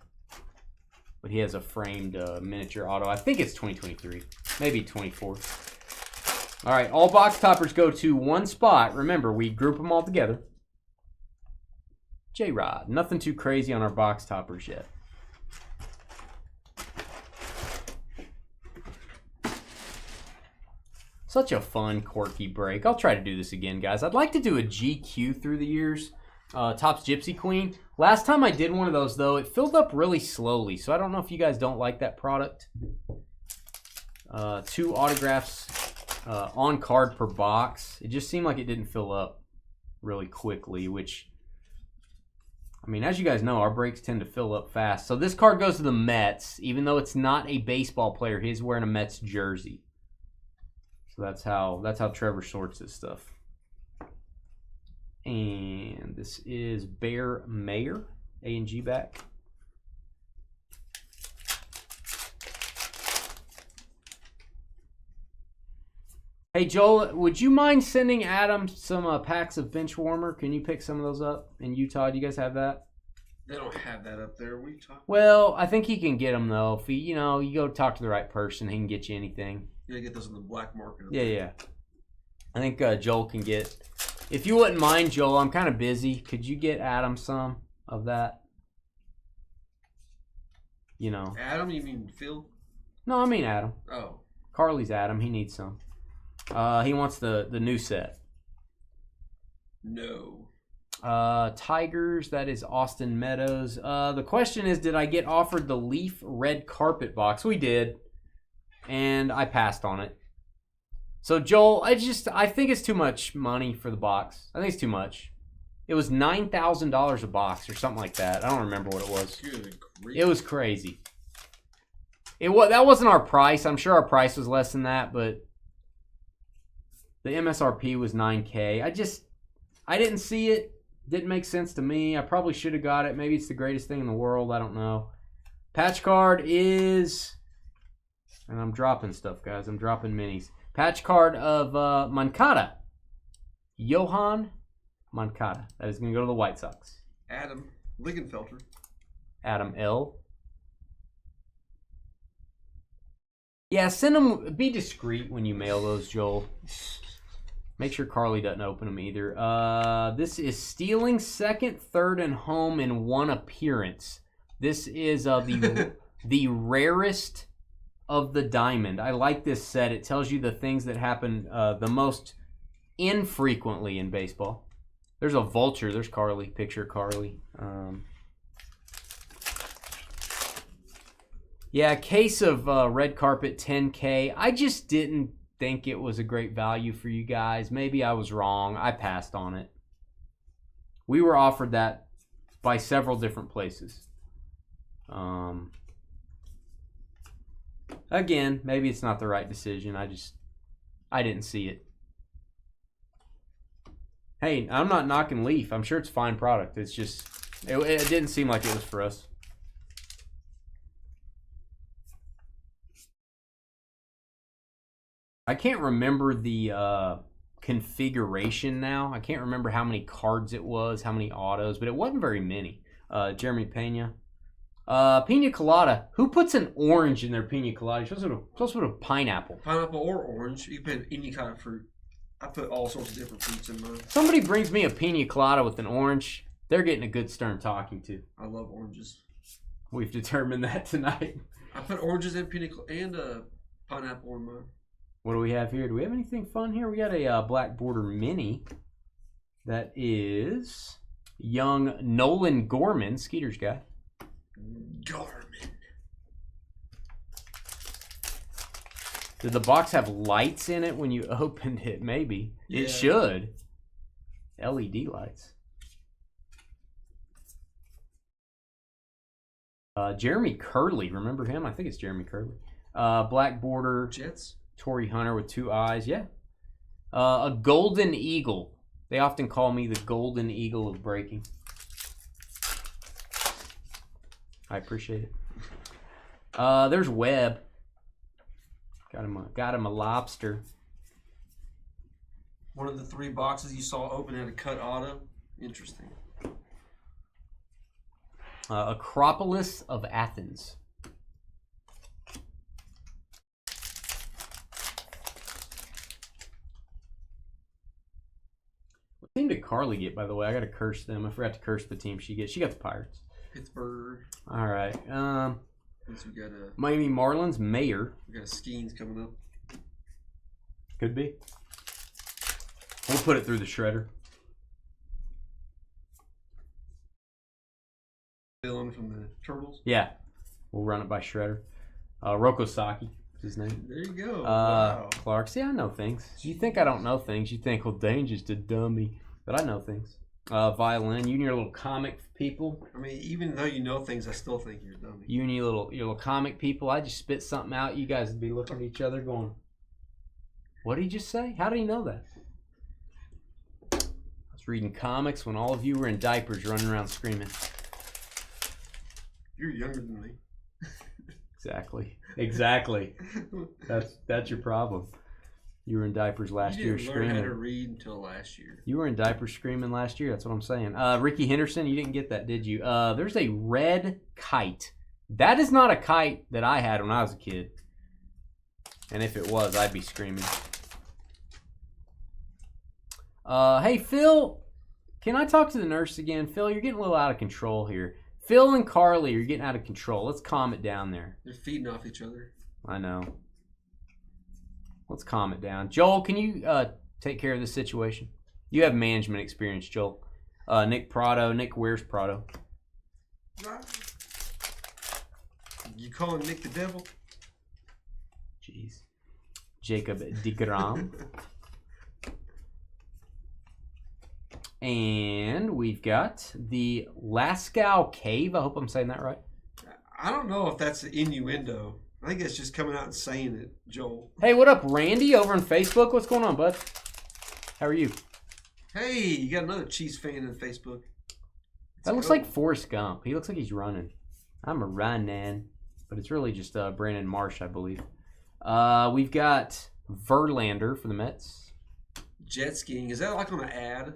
S1: But he has a framed miniature auto. I think it's 2023, maybe 24. All right, all box toppers go to one spot. Remember, we group them all together. J-Rod. Nothing too crazy on our box toppers yet. Such a fun, quirky break. I'll try to do this again, guys. I'd like to do a GQ through the years. Topps Gypsy Queen. Last time I did one of those, though, it filled up really slowly. So I don't know if you guys don't like that product. 2 autographs on card per box. It just seemed like it didn't fill up really quickly, which, I mean, as you guys know, our breaks tend to fill up fast. So this card goes to the Mets, even though it's not a baseball player. He's wearing a Mets jersey. So that's how Trevor sorts his stuff. And this is Bear Mayer, A&G back. Hey, Joel, would you mind sending Adam some packs of bench warmer? Can you pick some of those up in Utah? Do you guys have that?
S2: They don't have that up there. What are you talking about?
S1: Well, I think he can get them, though. If he, you know, you go talk to the right person, he can get you anything.
S2: You gotta get those on the black market.
S1: Yeah. I think Joel can get... If you wouldn't mind, Joel, I'm kind of busy. Could you get Adam some of that? You know.
S2: Adam, you mean Phil?
S1: No, I mean Adam.
S2: Oh.
S1: Carly's Adam. He needs some. He wants the new set.
S2: No.
S1: Tigers, that is Austin Meadows. The question is, did I get offered the Leaf red carpet box? We did. And I passed on it. So, Joel, I think it's too much money for the box. I think it's too much. It was $9,000 a box or something like that. I don't remember what it was.
S2: Good grief.
S1: It was crazy. That wasn't our price. I'm sure our price was less than that, but the MSRP was $9K. I didn't see it. Didn't make sense to me. I probably should have got it. Maybe it's the greatest thing in the world. I don't know. Patch card is... And I'm dropping stuff, guys. I'm dropping minis. Patch card of Moncada. Johan Moncada. That is going to go to the White Sox.
S2: Adam Lingenfelter.
S1: Adam L. Yeah, send them. Be discreet when you mail those, Joel. Make sure Carly doesn't open them either. This is stealing second, third, and home in one appearance. This is the rarest of the diamond. I like this set. It tells you the things that happen the most infrequently in baseball. There's a vulture. There's Carly. Picture Carly. Yeah, case of red carpet 10K. I just didn't think it was a great value for you guys. Maybe I was wrong. I passed on it. We were offered that by several different places. Again, maybe it's not the right decision. I didn't see it. Hey, I'm not knocking Leaf. I'm sure it's a fine product. It's just, it didn't seem like it was for us. I can't remember the configuration now. I can't remember how many cards it was, how many autos, but it wasn't very many. Jeremy Pena. Pina colada. Who puts an orange in their pina colada? You're supposed to put a pineapple.
S2: Pineapple or orange. You can put any kind of fruit. I put all sorts of different fruits in mine.
S1: Somebody brings me a pina colada with an orange. They're getting a good stern talking to.
S2: I love oranges.
S1: We've determined that tonight.
S2: I put oranges and pineapple in mine.
S1: What do we have here? Do we have anything fun here? We got a black border mini. That is young Nolan Gorman, Skeeter's guy.
S2: Gorman.
S1: Did the box have lights in it when you opened it? Maybe.
S2: Yeah.
S1: It should. LED lights. Jeremy Curley. Remember him? I think it's Jeremy Curley. Black border.
S2: Jets.
S1: Torrey Hunter with 2 eyes. Yeah. A golden eagle. They often call me the golden eagle of breaking. I appreciate it. There's Webb. Got him a lobster.
S2: One of the 3 boxes you saw open had a cut auto. Interesting.
S1: Acropolis of Athens. What team did Carly get, by the way? I got to curse them. I forgot to curse the team she gets. She got the Pirates.
S2: Pittsburgh.
S1: All right.
S2: We got
S1: Miami Marlins, Mayor.
S2: We got a Skeens coming up.
S1: Could be. We'll put it through the shredder.
S2: Dylan from the Turtles.
S1: Yeah. We'll run it by shredder. Roko Saki is his name.
S2: There you go. Wow.
S1: Clark. See, I know things. You think I don't know things. You think, well, Danger's the dummy. But I know things. Violin. You and your little comic people.
S2: I mean, even though you know things, I still think you're a dummy.
S1: You and your little comic people. I just spit something out. You guys would be looking at each other going, what did he just say? How did he know that? I was reading comics when all of you were in diapers running around screaming.
S2: You're younger than me.
S1: Exactly. That's your problem. You were in diapers last year screaming.
S2: You didn't learn how to read until last year.
S1: You were in diapers screaming last year. That's what I'm saying. Ricky Henderson, you didn't get that, did you? There's a red kite. That is not a kite that I had when I was a kid. And if it was, I'd be screaming. Hey, Phil, can I talk to the nurse again? Phil, you're getting a little out of control here. Phil and Carly, you're getting out of control. Let's calm it down there.
S2: They're feeding off each other.
S1: I know. Let's calm it down. Joel, can you take care of this situation? You have management experience, Joel. Nick Prado. Nick, where's Prado?
S2: You calling Nick the devil?
S1: Jeez. Jacob DeGrom. And we've got the Lascaux Cave. I hope I'm saying that right.
S2: I don't know if that's an innuendo. I think it's just coming out and saying it, Joel.
S1: Hey, what up, Randy, over on Facebook? What's going on, bud? How are you?
S2: Hey, you got another Chiefs fan on Facebook.
S1: That looks like Forrest Gump. He looks like he's running. I'm a running. But it's really just Brandon Marsh, I believe. We've got Verlander for the Mets.
S2: Jet skiing. Is that like on an ad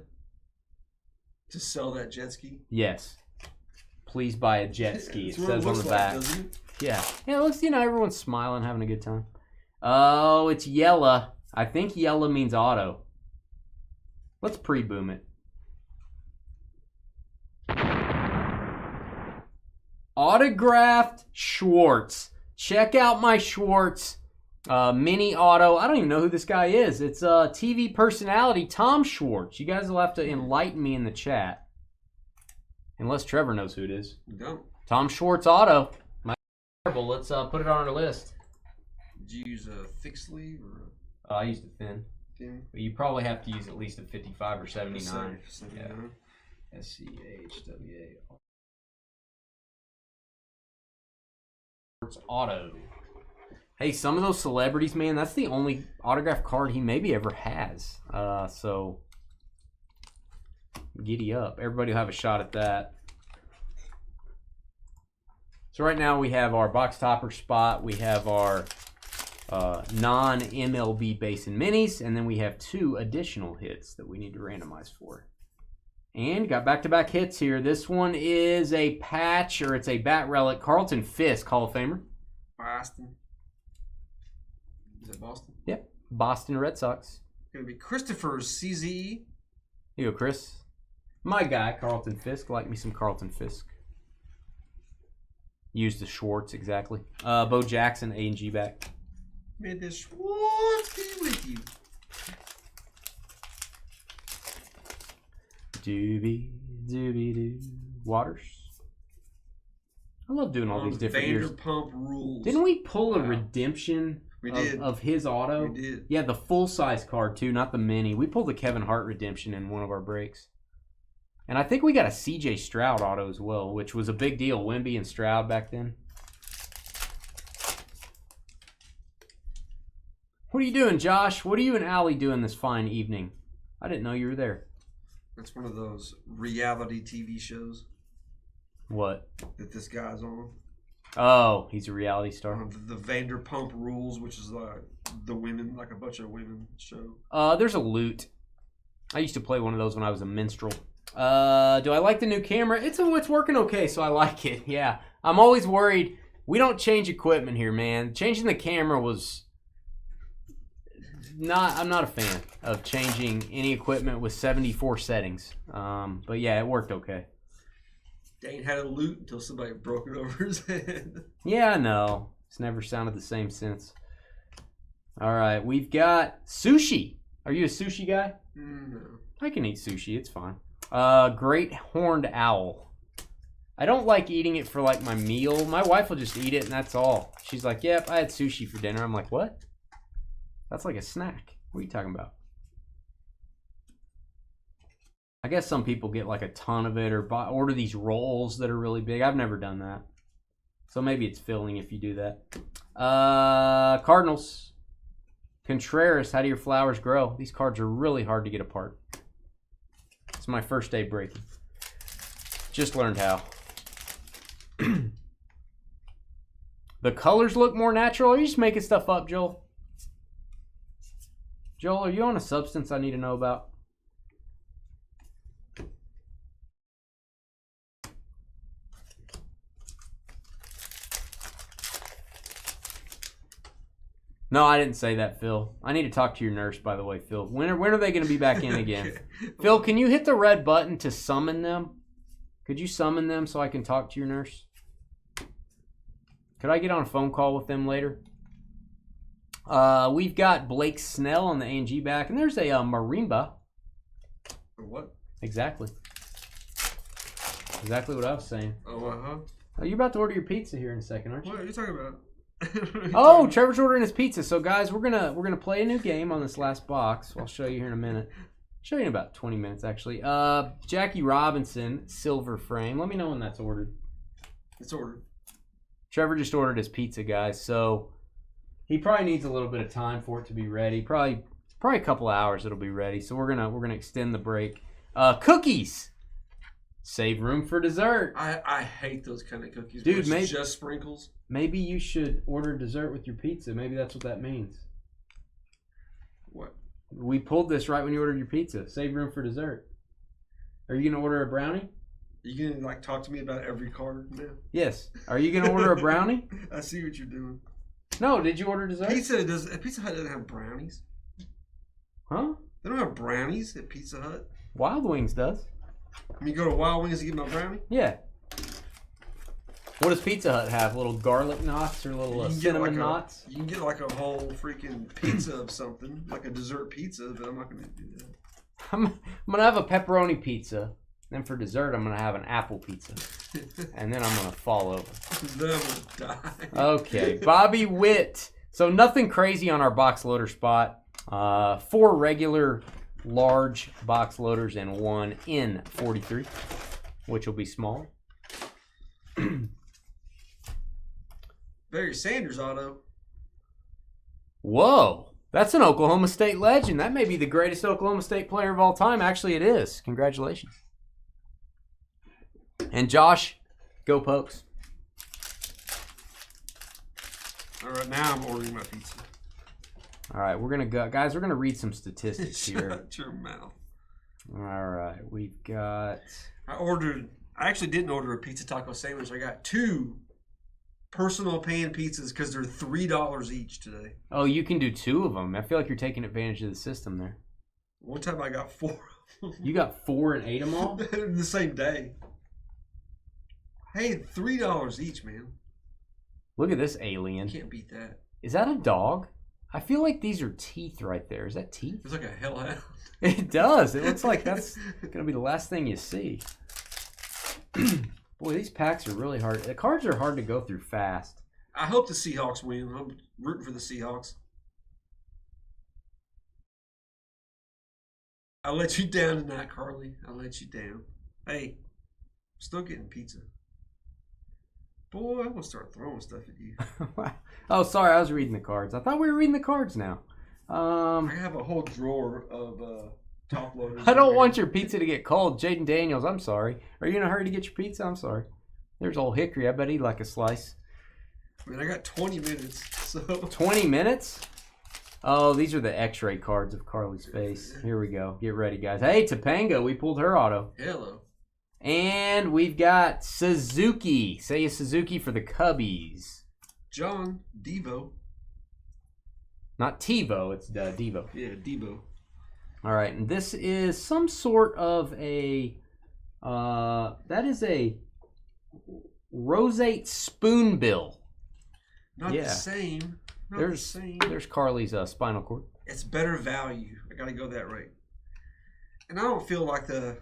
S2: to sell that jet ski?
S1: Yes. Please buy a jet ski. It says on the back.
S2: Doesn't it?
S1: Yeah. Yeah, it looks, everyone's smiling, having a good time. Oh, it's Yella. I think Yella means auto. Let's pre-boom it. Autographed Schwartz. Check out my Schwartz mini auto. I don't even know who this guy is. It's a TV personality, Tom Schwartz. You guys will have to enlighten me in the chat. Unless Trevor knows who it is.
S2: No.
S1: Tom Schwartz auto. Let's put it on our list.
S2: Did you use a fixed sleeve or
S1: I used a thin. But you probably have to use at least a 55 or 79.
S2: 79.
S1: Yeah. SCHWA. Auto. Hey, some of those celebrities, man, that's the only autograph card he maybe ever has. So giddy up. Everybody will have a shot at that. So right now we have our box topper spot. We have our non-MLB base and minis. And then we have 2 additional hits that we need to randomize for. And got back-to-back hits here. This one is a patch, or it's a bat relic. Carlton Fisk, Hall of Famer.
S2: Boston. Is it Boston?
S1: Yep. Boston Red Sox.
S2: Going to be Christopher CZE.
S1: Here you go, Chris. My guy, Carlton Fisk. Like me some Carlton Fisk. Use the Schwartz, exactly. Bo Jackson, A&G back.
S2: May the Schwartz be with you.
S1: Doobie-doo. Waters. I love doing all these different years.
S2: Vanderpump Rules.
S1: Didn't we pull a redemption of his auto?
S2: We did.
S1: Yeah, the full-size card, too, not the mini. We pulled the Kevin Hart redemption in one of our breaks. And I think we got a C.J. Stroud auto as well, which was a big deal. Wemby and Stroud back then. What are you doing, Josh? What are you and Allie doing this fine evening? I didn't know you were there.
S2: That's one of those reality TV shows.
S1: What?
S2: That this guy's on.
S1: Oh, he's a reality star.
S2: The Vanderpump Rules, which is like the women, like a bunch of women show.
S1: There's a loot. I used to play one of those when I was a minstrel. Do I like the new camera? It's working okay, so I like it. Yeah. I'm always worried. We don't change equipment here, man. Changing the camera was I'm not a fan of changing any equipment with 74 settings. But yeah, it worked okay.
S2: Dane had a loot until somebody broke it over his head.
S1: Yeah, I know. It's never sounded the same since. All right, we've got sushi. Are you a sushi guy?
S2: No.
S1: I can eat sushi. It's fine. Great horned owl. I don't like eating it for like my meal. My wife will just eat it and that's all. She's like, yep, I had sushi for dinner. I'm like, what? That's like a snack. What are you talking about? I guess some people get like a ton of it or order these rolls that are really big. I've never done that. So maybe it's filling if you do that. Cardinals. Contreras, how do your flowers grow? These cards are really hard to get apart. It's my first day breaking. Just learned how. The colors look more natural. Are you just making stuff up, Joel? Joel, are you on a substance I need to know about? No, I didn't say that, Phil. I need to talk to your nurse, by the way, Phil. When are they going to be back in again? Phil, can you hit the red button to summon them? Could you summon them so I can talk to your nurse? Could I get on a phone call with them later? We've got Blake Snell on the A&G back, and there's a marimba.
S2: What?
S1: Exactly. Exactly what I was saying.
S2: Oh,
S1: Oh, you're about to order your pizza here in a second, aren't you?
S2: What are you talking about?
S1: Oh, Trevor's ordering his pizza. So guys, we're gonna play a new game on this last box. I'll show you here in a minute. Show you in about 20 minutes actually. Jackie Robinson, silver frame. Let me know when that's ordered.
S2: It's ordered.
S1: Trevor just ordered his pizza, guys. So he probably needs a little bit of time for it to be ready. Probably a couple of hours it'll be ready. So we're gonna extend the break. Cookies. Save room for dessert.
S2: I hate those kind of cookies.
S1: Dude, maybe
S2: just sprinkles.
S1: Maybe you should order dessert with your pizza. Maybe that's what that means.
S2: What?
S1: We pulled this right when you ordered your pizza. Save room for dessert. Are you gonna order a brownie?
S2: You gonna like talk to me about every card now?
S1: Yes. Are you gonna order a brownie?
S2: I see what you're doing.
S1: No, did you order dessert?
S2: Pizza Hut doesn't have brownies.
S1: Huh?
S2: They don't have brownies at Pizza Hut.
S1: Wild Wings does.
S2: I mean, go to Wild Wings to get my brownie?
S1: Yeah. What does Pizza Hut have? Little garlic knots or little cinnamon knots?
S2: You can get like a whole freaking pizza of something, like a dessert pizza, but I'm not going to do that.
S1: I'm going to have a pepperoni pizza. Then for dessert, I'm going to have an apple pizza. And then I'm going to fall over.
S2: Then I'm going to die.
S1: Okay. Bobby Witt. So nothing crazy on our box loader spot. 4 regular large box loaders and 1 in 43, which will be small.
S2: Barry Sanders auto.
S1: Whoa. That's an Oklahoma State legend. That may be the greatest Oklahoma State player of all time. Actually, it is. Congratulations. And Josh, go Pokes.
S2: All right, now I'm ordering my pizza.
S1: All right, we're going to go. Guys, we're going to read some statistics here.
S2: Shut your mouth.
S1: All right, we've got.
S2: I actually didn't order a pizza taco sandwich. I got 2 personal pan pizzas because they're $3 each today.
S1: Oh, you can do 2 of them. I feel like you're taking advantage of the system there.
S2: One time I got 4.
S1: You got 4 and ate them all?
S2: In the same day. Hey, $3 each, man.
S1: Look at this alien.
S2: Can't beat that.
S1: Is that a dog? I feel like these are teeth right there. Is that teeth?
S2: It's like a hellhound.
S1: It does. It looks like that's going to be the last thing you see. Boy, these packs are really hard. The cards are hard to go through fast.
S2: I hope the Seahawks win. I'm rooting for the Seahawks. I let you down tonight, Carly. I let you down. Hey, I'm still getting pizza. Boy, I'm going to start throwing stuff at you.
S1: Oh, sorry. I was reading the cards. I thought we were reading the cards now.
S2: I have a whole drawer of top loaders.
S1: I don't want your pizza to get cold. Jaden Daniels, I'm sorry. Are you in a hurry to get your pizza? I'm sorry. There's old Hickory. I bet he'd like a slice.
S2: I mean, I got 20 minutes. So
S1: 20 minutes? Oh, these are the x-ray cards of Carly's face. Here we go. Get ready, guys. Hey, Topanga. We pulled her auto.
S2: Hello.
S1: And we've got Suzuki. Say a Suzuki for the Cubbies.
S2: John Devo.
S1: Not TiVo, it's Devo.
S2: Yeah, Devo.
S1: All right, and this is some sort of a, that is a roseate spoonbill.
S2: Not the same. Not the same.
S1: There's Carly's spinal cord.
S2: It's better value. I got to go that rate. And I don't feel like the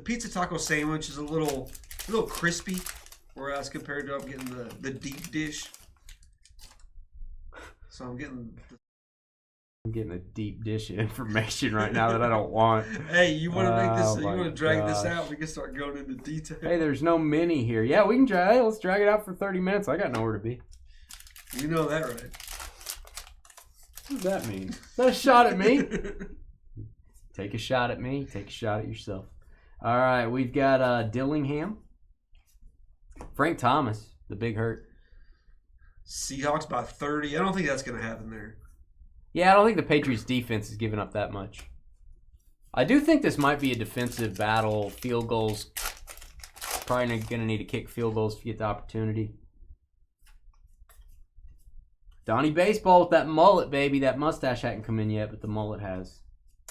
S2: pizza taco sandwich is a little crispy, whereas compared to I'm getting the deep dish. So I'm getting
S1: a deep dish of information right now that I don't want.
S2: Hey, you want to make this? You want to drag
S1: gosh.
S2: this out? We can start going into detail.
S1: Hey, there's no mini here. Yeah, we can drag. Hey, let's drag it out for 30 minutes. I got nowhere to be.
S2: You know that, right?
S1: What does that mean? Is that a shot at me? Take a shot at me. Take a shot at yourself. All right, we've got Dillingham. Frank Thomas, the big hurt.
S2: Seahawks by 30. I don't think that's going to happen there.
S1: Yeah, I don't think the Patriots defense is giving up that much. I do think this might be a defensive battle. Field goals. Probably going to need to kick field goals to get the opportunity. Donnie Baseball with that mullet, baby. That mustache hadn't come in yet, but the mullet has.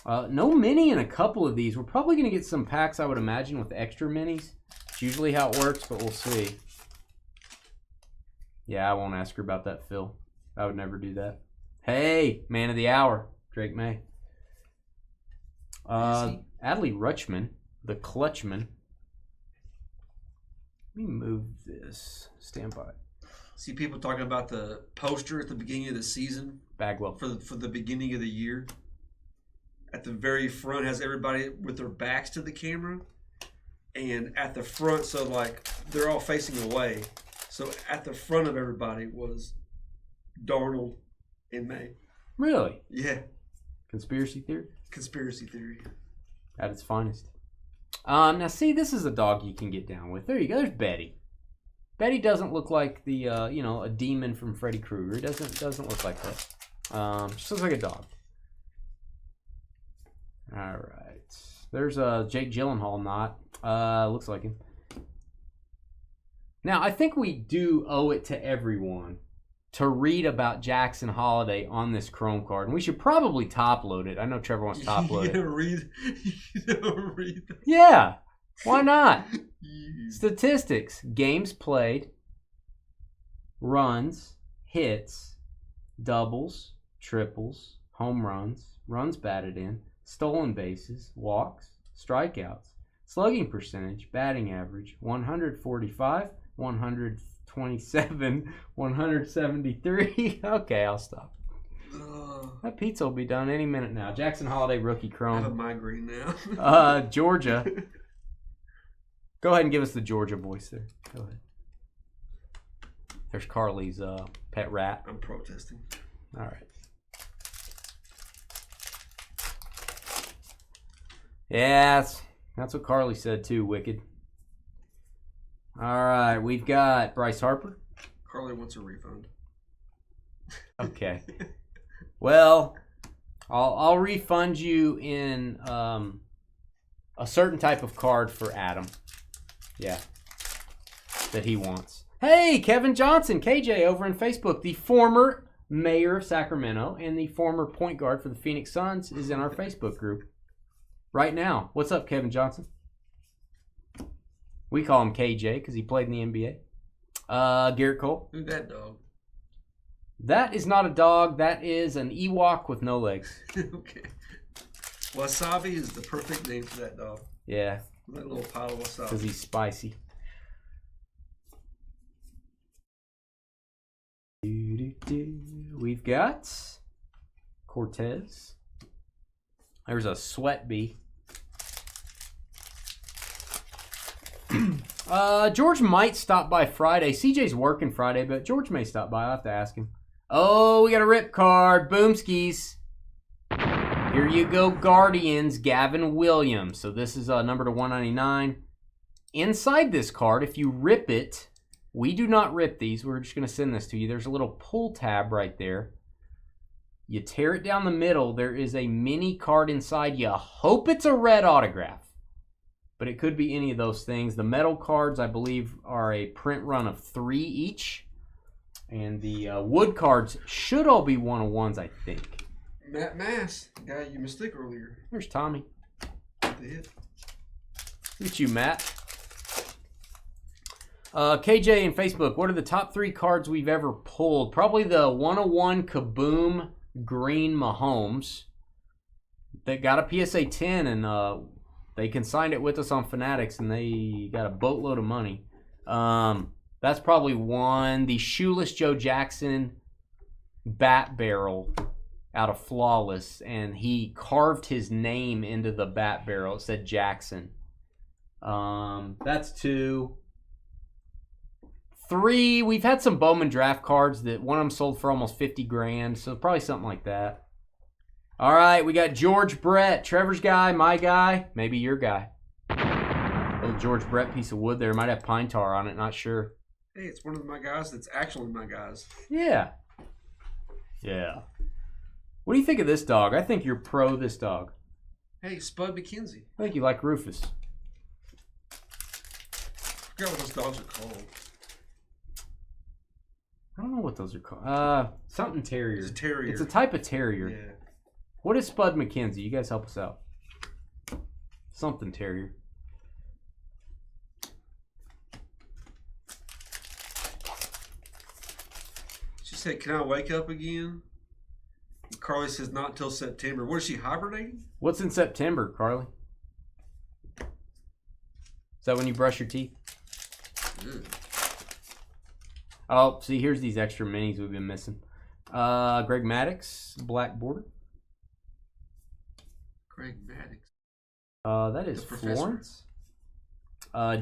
S1: No mini in a couple of these. We're probably going to get some packs, I would imagine, with extra minis. It's usually how it works, but we'll see. Yeah, I won't ask her about that, Phil. I would never do that. Hey, man of the hour, Drake May. Adley Rutschman, the Clutchman. Let me move this. Stand by.
S2: See people talking about the poster at the beginning of the season.
S1: Bagwell.
S2: For the beginning of the year. At the very front has everybody with their backs to the camera. And at the front, so like they're all facing away. So at the front of everybody was Darnold and May.
S1: Really?
S2: Yeah.
S1: Conspiracy theory?
S2: Conspiracy theory.
S1: At its finest. Now, see, this is a dog you can get down with. There you go. There's Betty. Betty doesn't look like the, a demon from Freddy Krueger. It doesn't look like that. Just looks like a dog. All right. There's Jake Gyllenhaal not. Looks like him. Now, I think we do owe it to everyone to read about Jackson Holiday on this Chrome card. And we should probably top load it. I know Trevor wants to top load it.
S2: You don't read that.
S1: Yeah. Why not? Statistics. Games played. Runs. Hits. Doubles. Triples. Home runs. Runs batted in. Stolen bases. Walks. Strikeouts. Slugging percentage. Batting average. 145. 127, 173. Okay, I'll stop. That pizza will be done any minute now. Jackson Holiday, rookie
S2: I have a
S1: Chrome.
S2: migraine now.
S1: Georgia. Go ahead and give us the Georgia voice there. Go ahead. There's Carly's pet rat.
S2: I'm protesting.
S1: All right. Yeah, that's what Carly said too, Wicked. All right, we've got Bryce Harper.
S2: Carly wants a refund.
S1: Okay. Well, I'll refund you in a certain type of card for Adam. Yeah. That he wants. Hey, Kevin Johnson, KJ over on Facebook, the former mayor of Sacramento and the former point guard for the Phoenix Suns is in our Facebook group right now. What's up, Kevin Johnson? We call him KJ because he played in the NBA. Garrett Cole.
S2: Who's that dog?
S1: That is not a dog. That is an Ewok with no legs.
S2: Okay. Wasabi is the perfect name for that dog.
S1: Yeah.
S2: That little pile of wasabi.
S1: Because he's spicy. We've got Cortez. There's a sweat bee. George might stop by Friday. CJ's working Friday, but George may stop by. I'll have to ask him. Oh, we got a rip card. Boomskis. Here you go, Guardians. Gavin Williams. So this is number to 199. Inside this card, if you rip it, we do not rip these. We're just going to send this to you. There's a little pull tab right there. You tear it down the middle. There is a mini card inside. You hope it's a red autograph. But it could be any of those things. The metal cards, I believe, are a print run of 3 each. And the wood cards should all be 101s, I think.
S2: Matt Mass, the guy you mistook earlier.
S1: There's Tommy.
S2: The hit.
S1: Look at you, Matt. KJ and Facebook, what are the top 3 cards we've ever pulled? Probably the 101 Kaboom Green Mahomes. They got a PSA 10 and they consigned it with us on Fanatics and they got a boatload of money. That's probably one. The Shoeless Joe Jackson bat barrel out of Flawless, and he carved his name into the bat barrel. It said Jackson. That's 2. 3, we've had some Bowman draft cards that one of them sold for almost 50 grand, so probably something like that. All right, we got George Brett, Trevor's guy, my guy, maybe your guy. Little George Brett piece of wood there. Might have pine tar on it, not sure.
S2: Hey, it's one of my guys that's actually my guys.
S1: Yeah. Yeah. What do you think of this dog? I think you're pro this dog.
S2: Hey, Spud McKenzie.
S1: I think you like Rufus.
S2: I forgot what those dogs are called.
S1: I don't know what those are called. Something terrier.
S2: It's a terrier.
S1: It's a type of terrier.
S2: Yeah.
S1: What is Spud McKenzie? You guys help us out. Something terrier.
S2: She said, "Can I wake up again?" And Carly says, "Not until September." What is she, hibernating?
S1: What's in September, Carly? Is that when you brush your teeth?
S2: Mm.
S1: Oh, see, here's these extra minis we've been missing. Greg Maddux, black border.
S2: Greg Maddux.
S1: That is Florence.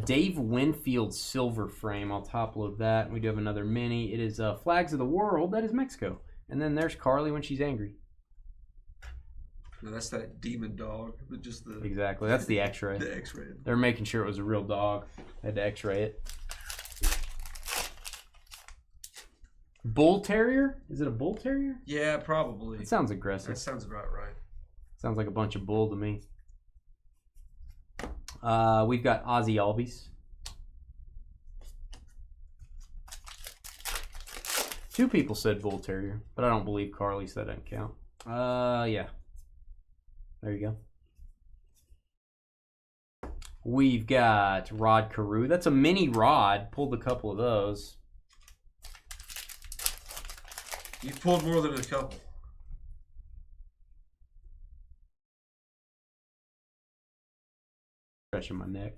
S1: Dave Winfield silver frame. I'll top load that. We do have another mini. It is Flags of the World. That is Mexico. And then there's Carly when she's angry.
S2: No, that's that demon dog. But just the
S1: Exactly. That's the X-ray.
S2: the X-ray.
S1: They're making sure it was a real dog. Had to X-ray it. Bull Terrier? Is it a Bull Terrier?
S2: Yeah, probably.
S1: It sounds aggressive.
S2: That sounds about right.
S1: Sounds like a bunch of bull to me. We've got Ozzy Albies. 2 people said Bull Terrier, but I don't believe Carly said that didn't count. Yeah. There you go. We've got Rod Carew. That's a mini Rod. Pulled a couple of those.
S2: You pulled more than a couple.
S1: Stretching my neck.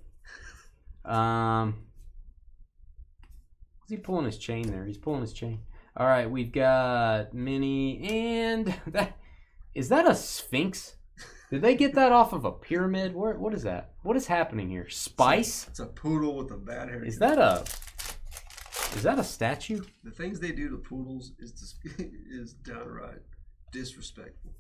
S1: Is he pulling his chain there? He's pulling his chain. All right, we've got mini, and that is that a Sphinx? Did they get that off of a pyramid? What is that? What is happening here? Spice?
S2: It's a poodle with a bad hair.
S1: Is that a statue?
S2: The things they do to poodles is downright disrespectful.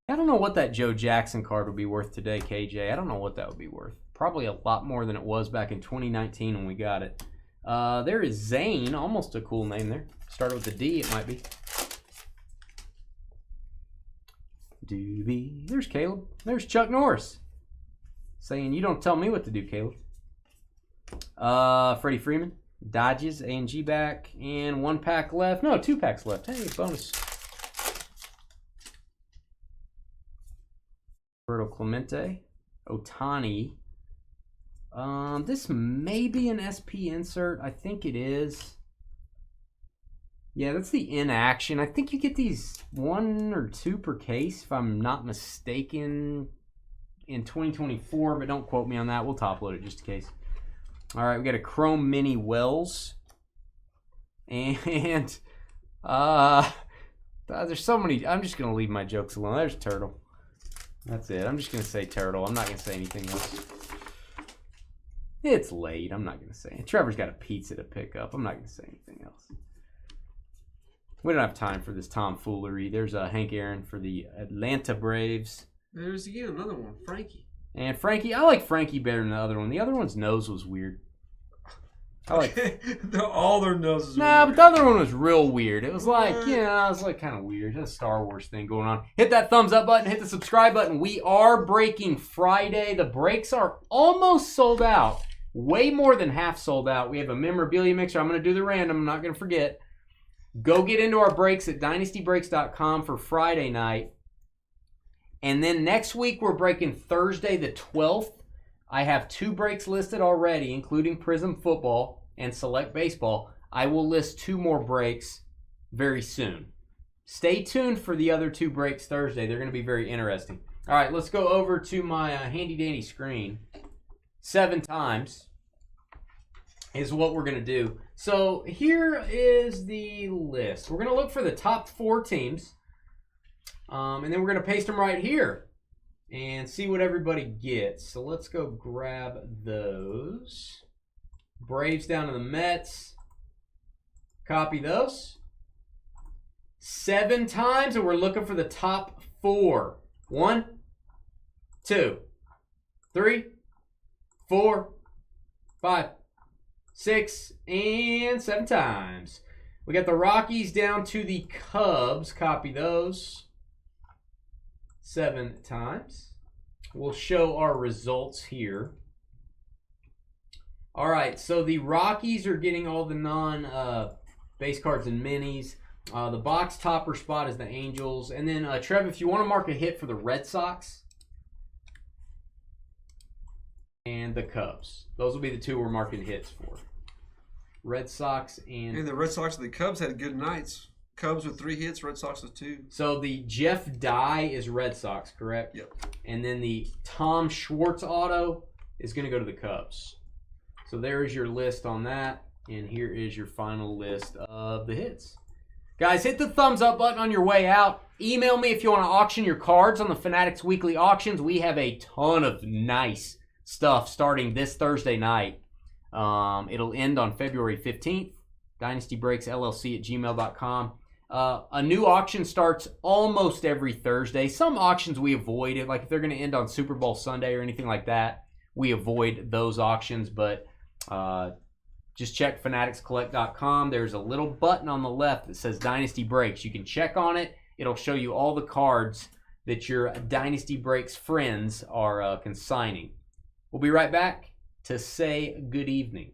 S1: I don't know what that Joe Jackson card would be worth today, KJ. I don't know what that would be worth. Probably a lot more than it was back in 2019 when we got it. There is Zane, almost a cool name there. Started with a D, it might be. Doobie. There's Caleb. There's Chuck Norris. saying, you don't tell me what to do, Caleb. Freddie Freeman, Dodges, A&G back, and 1 pack left. No, 2 packs left. Hey, bonus. Roberto Clemente, Ohtani. This may be an SP insert. I think it is. Yeah, that's the in action. I think you get these 1 or 2 per case, if I'm not mistaken, in 2024, but don't quote me on that. We'll top load it just in case. All right, we got a Chrome Mini Wells. And there's so many. I'm just going to leave my jokes alone. There's Turtle. That's it. I'm just going to say Turtle. I'm not going to say anything else. It's late. I'm not going to say it. Trevor's got a pizza to pick up. I'm not going to say anything else. We don't have time for this tomfoolery. There's Hank Aaron for the Atlanta Braves.
S2: There's again another one, Frankie.
S1: And Frankie, I like Frankie better than the other one. The other one's nose was weird. I like
S2: all their noses.
S1: Nah, but the other one was real weird. It was like, it was like kind of weird. There's a Star Wars thing going on. Hit that thumbs up button. Hit the subscribe button. We are breaking Friday. The breaks are almost sold out. Way more than half sold out. We have a memorabilia mixer. I'm going to do the random. I'm not going to forget. Go get into our breaks at dynastybreaks.com for Friday night. And then next week, we're breaking Thursday the 12th. I have 2 breaks listed already, including Prism Football and Select Baseball. I will list 2 more breaks very soon. Stay tuned for the other 2 breaks Thursday. They're going to be very interesting. All right, let's go over to my handy-dandy screen. 7 times is what we're going to do. So here is the list. We're going to look for the top 4 teams. And then we're going to paste them right here and see what everybody gets. So let's go grab those. Braves down to the Mets. Copy those. 7 times, and we're looking for the top 4. 1, 2, 3, 4, 5, 6, and 7 times. We got the Rockies down to the Cubs. Copy those. 7 times. We'll show our results here. All right, so the Rockies are getting all the non-base cards and minis. The box topper spot is the Angels. And then, Trev, if you want to mark a hit for the Red Sox and the Cubs. Those will be the 2 we're marking hits for. Red Sox and
S2: the Red Sox and the Cubs had good nights. Cubs with 3 hits, Red Sox with 2.
S1: So the Jeff Dye is Red Sox, correct?
S2: Yep.
S1: And then the Tom Schwartz auto is going to go to the Cubs. So there is your list on that. And here is your final list of the hits. Guys, hit the thumbs up button on your way out. Email me if you want to auction your cards on the Fanatics Weekly Auctions. We have a ton of nice stuff starting this Thursday night. It'll end on February 15th. DynastyBreaksLLC@gmail.com. A new auction starts almost every Thursday. Some auctions we avoid it, like if they're going to end on Super Bowl Sunday or anything like that, we avoid those auctions. But just check fanaticscollect.com. There's a little button on the left that says Dynasty Breaks. You can check on it. It'll show you all the cards that your Dynasty Breaks friends are consigning. We'll be right back to say good evening.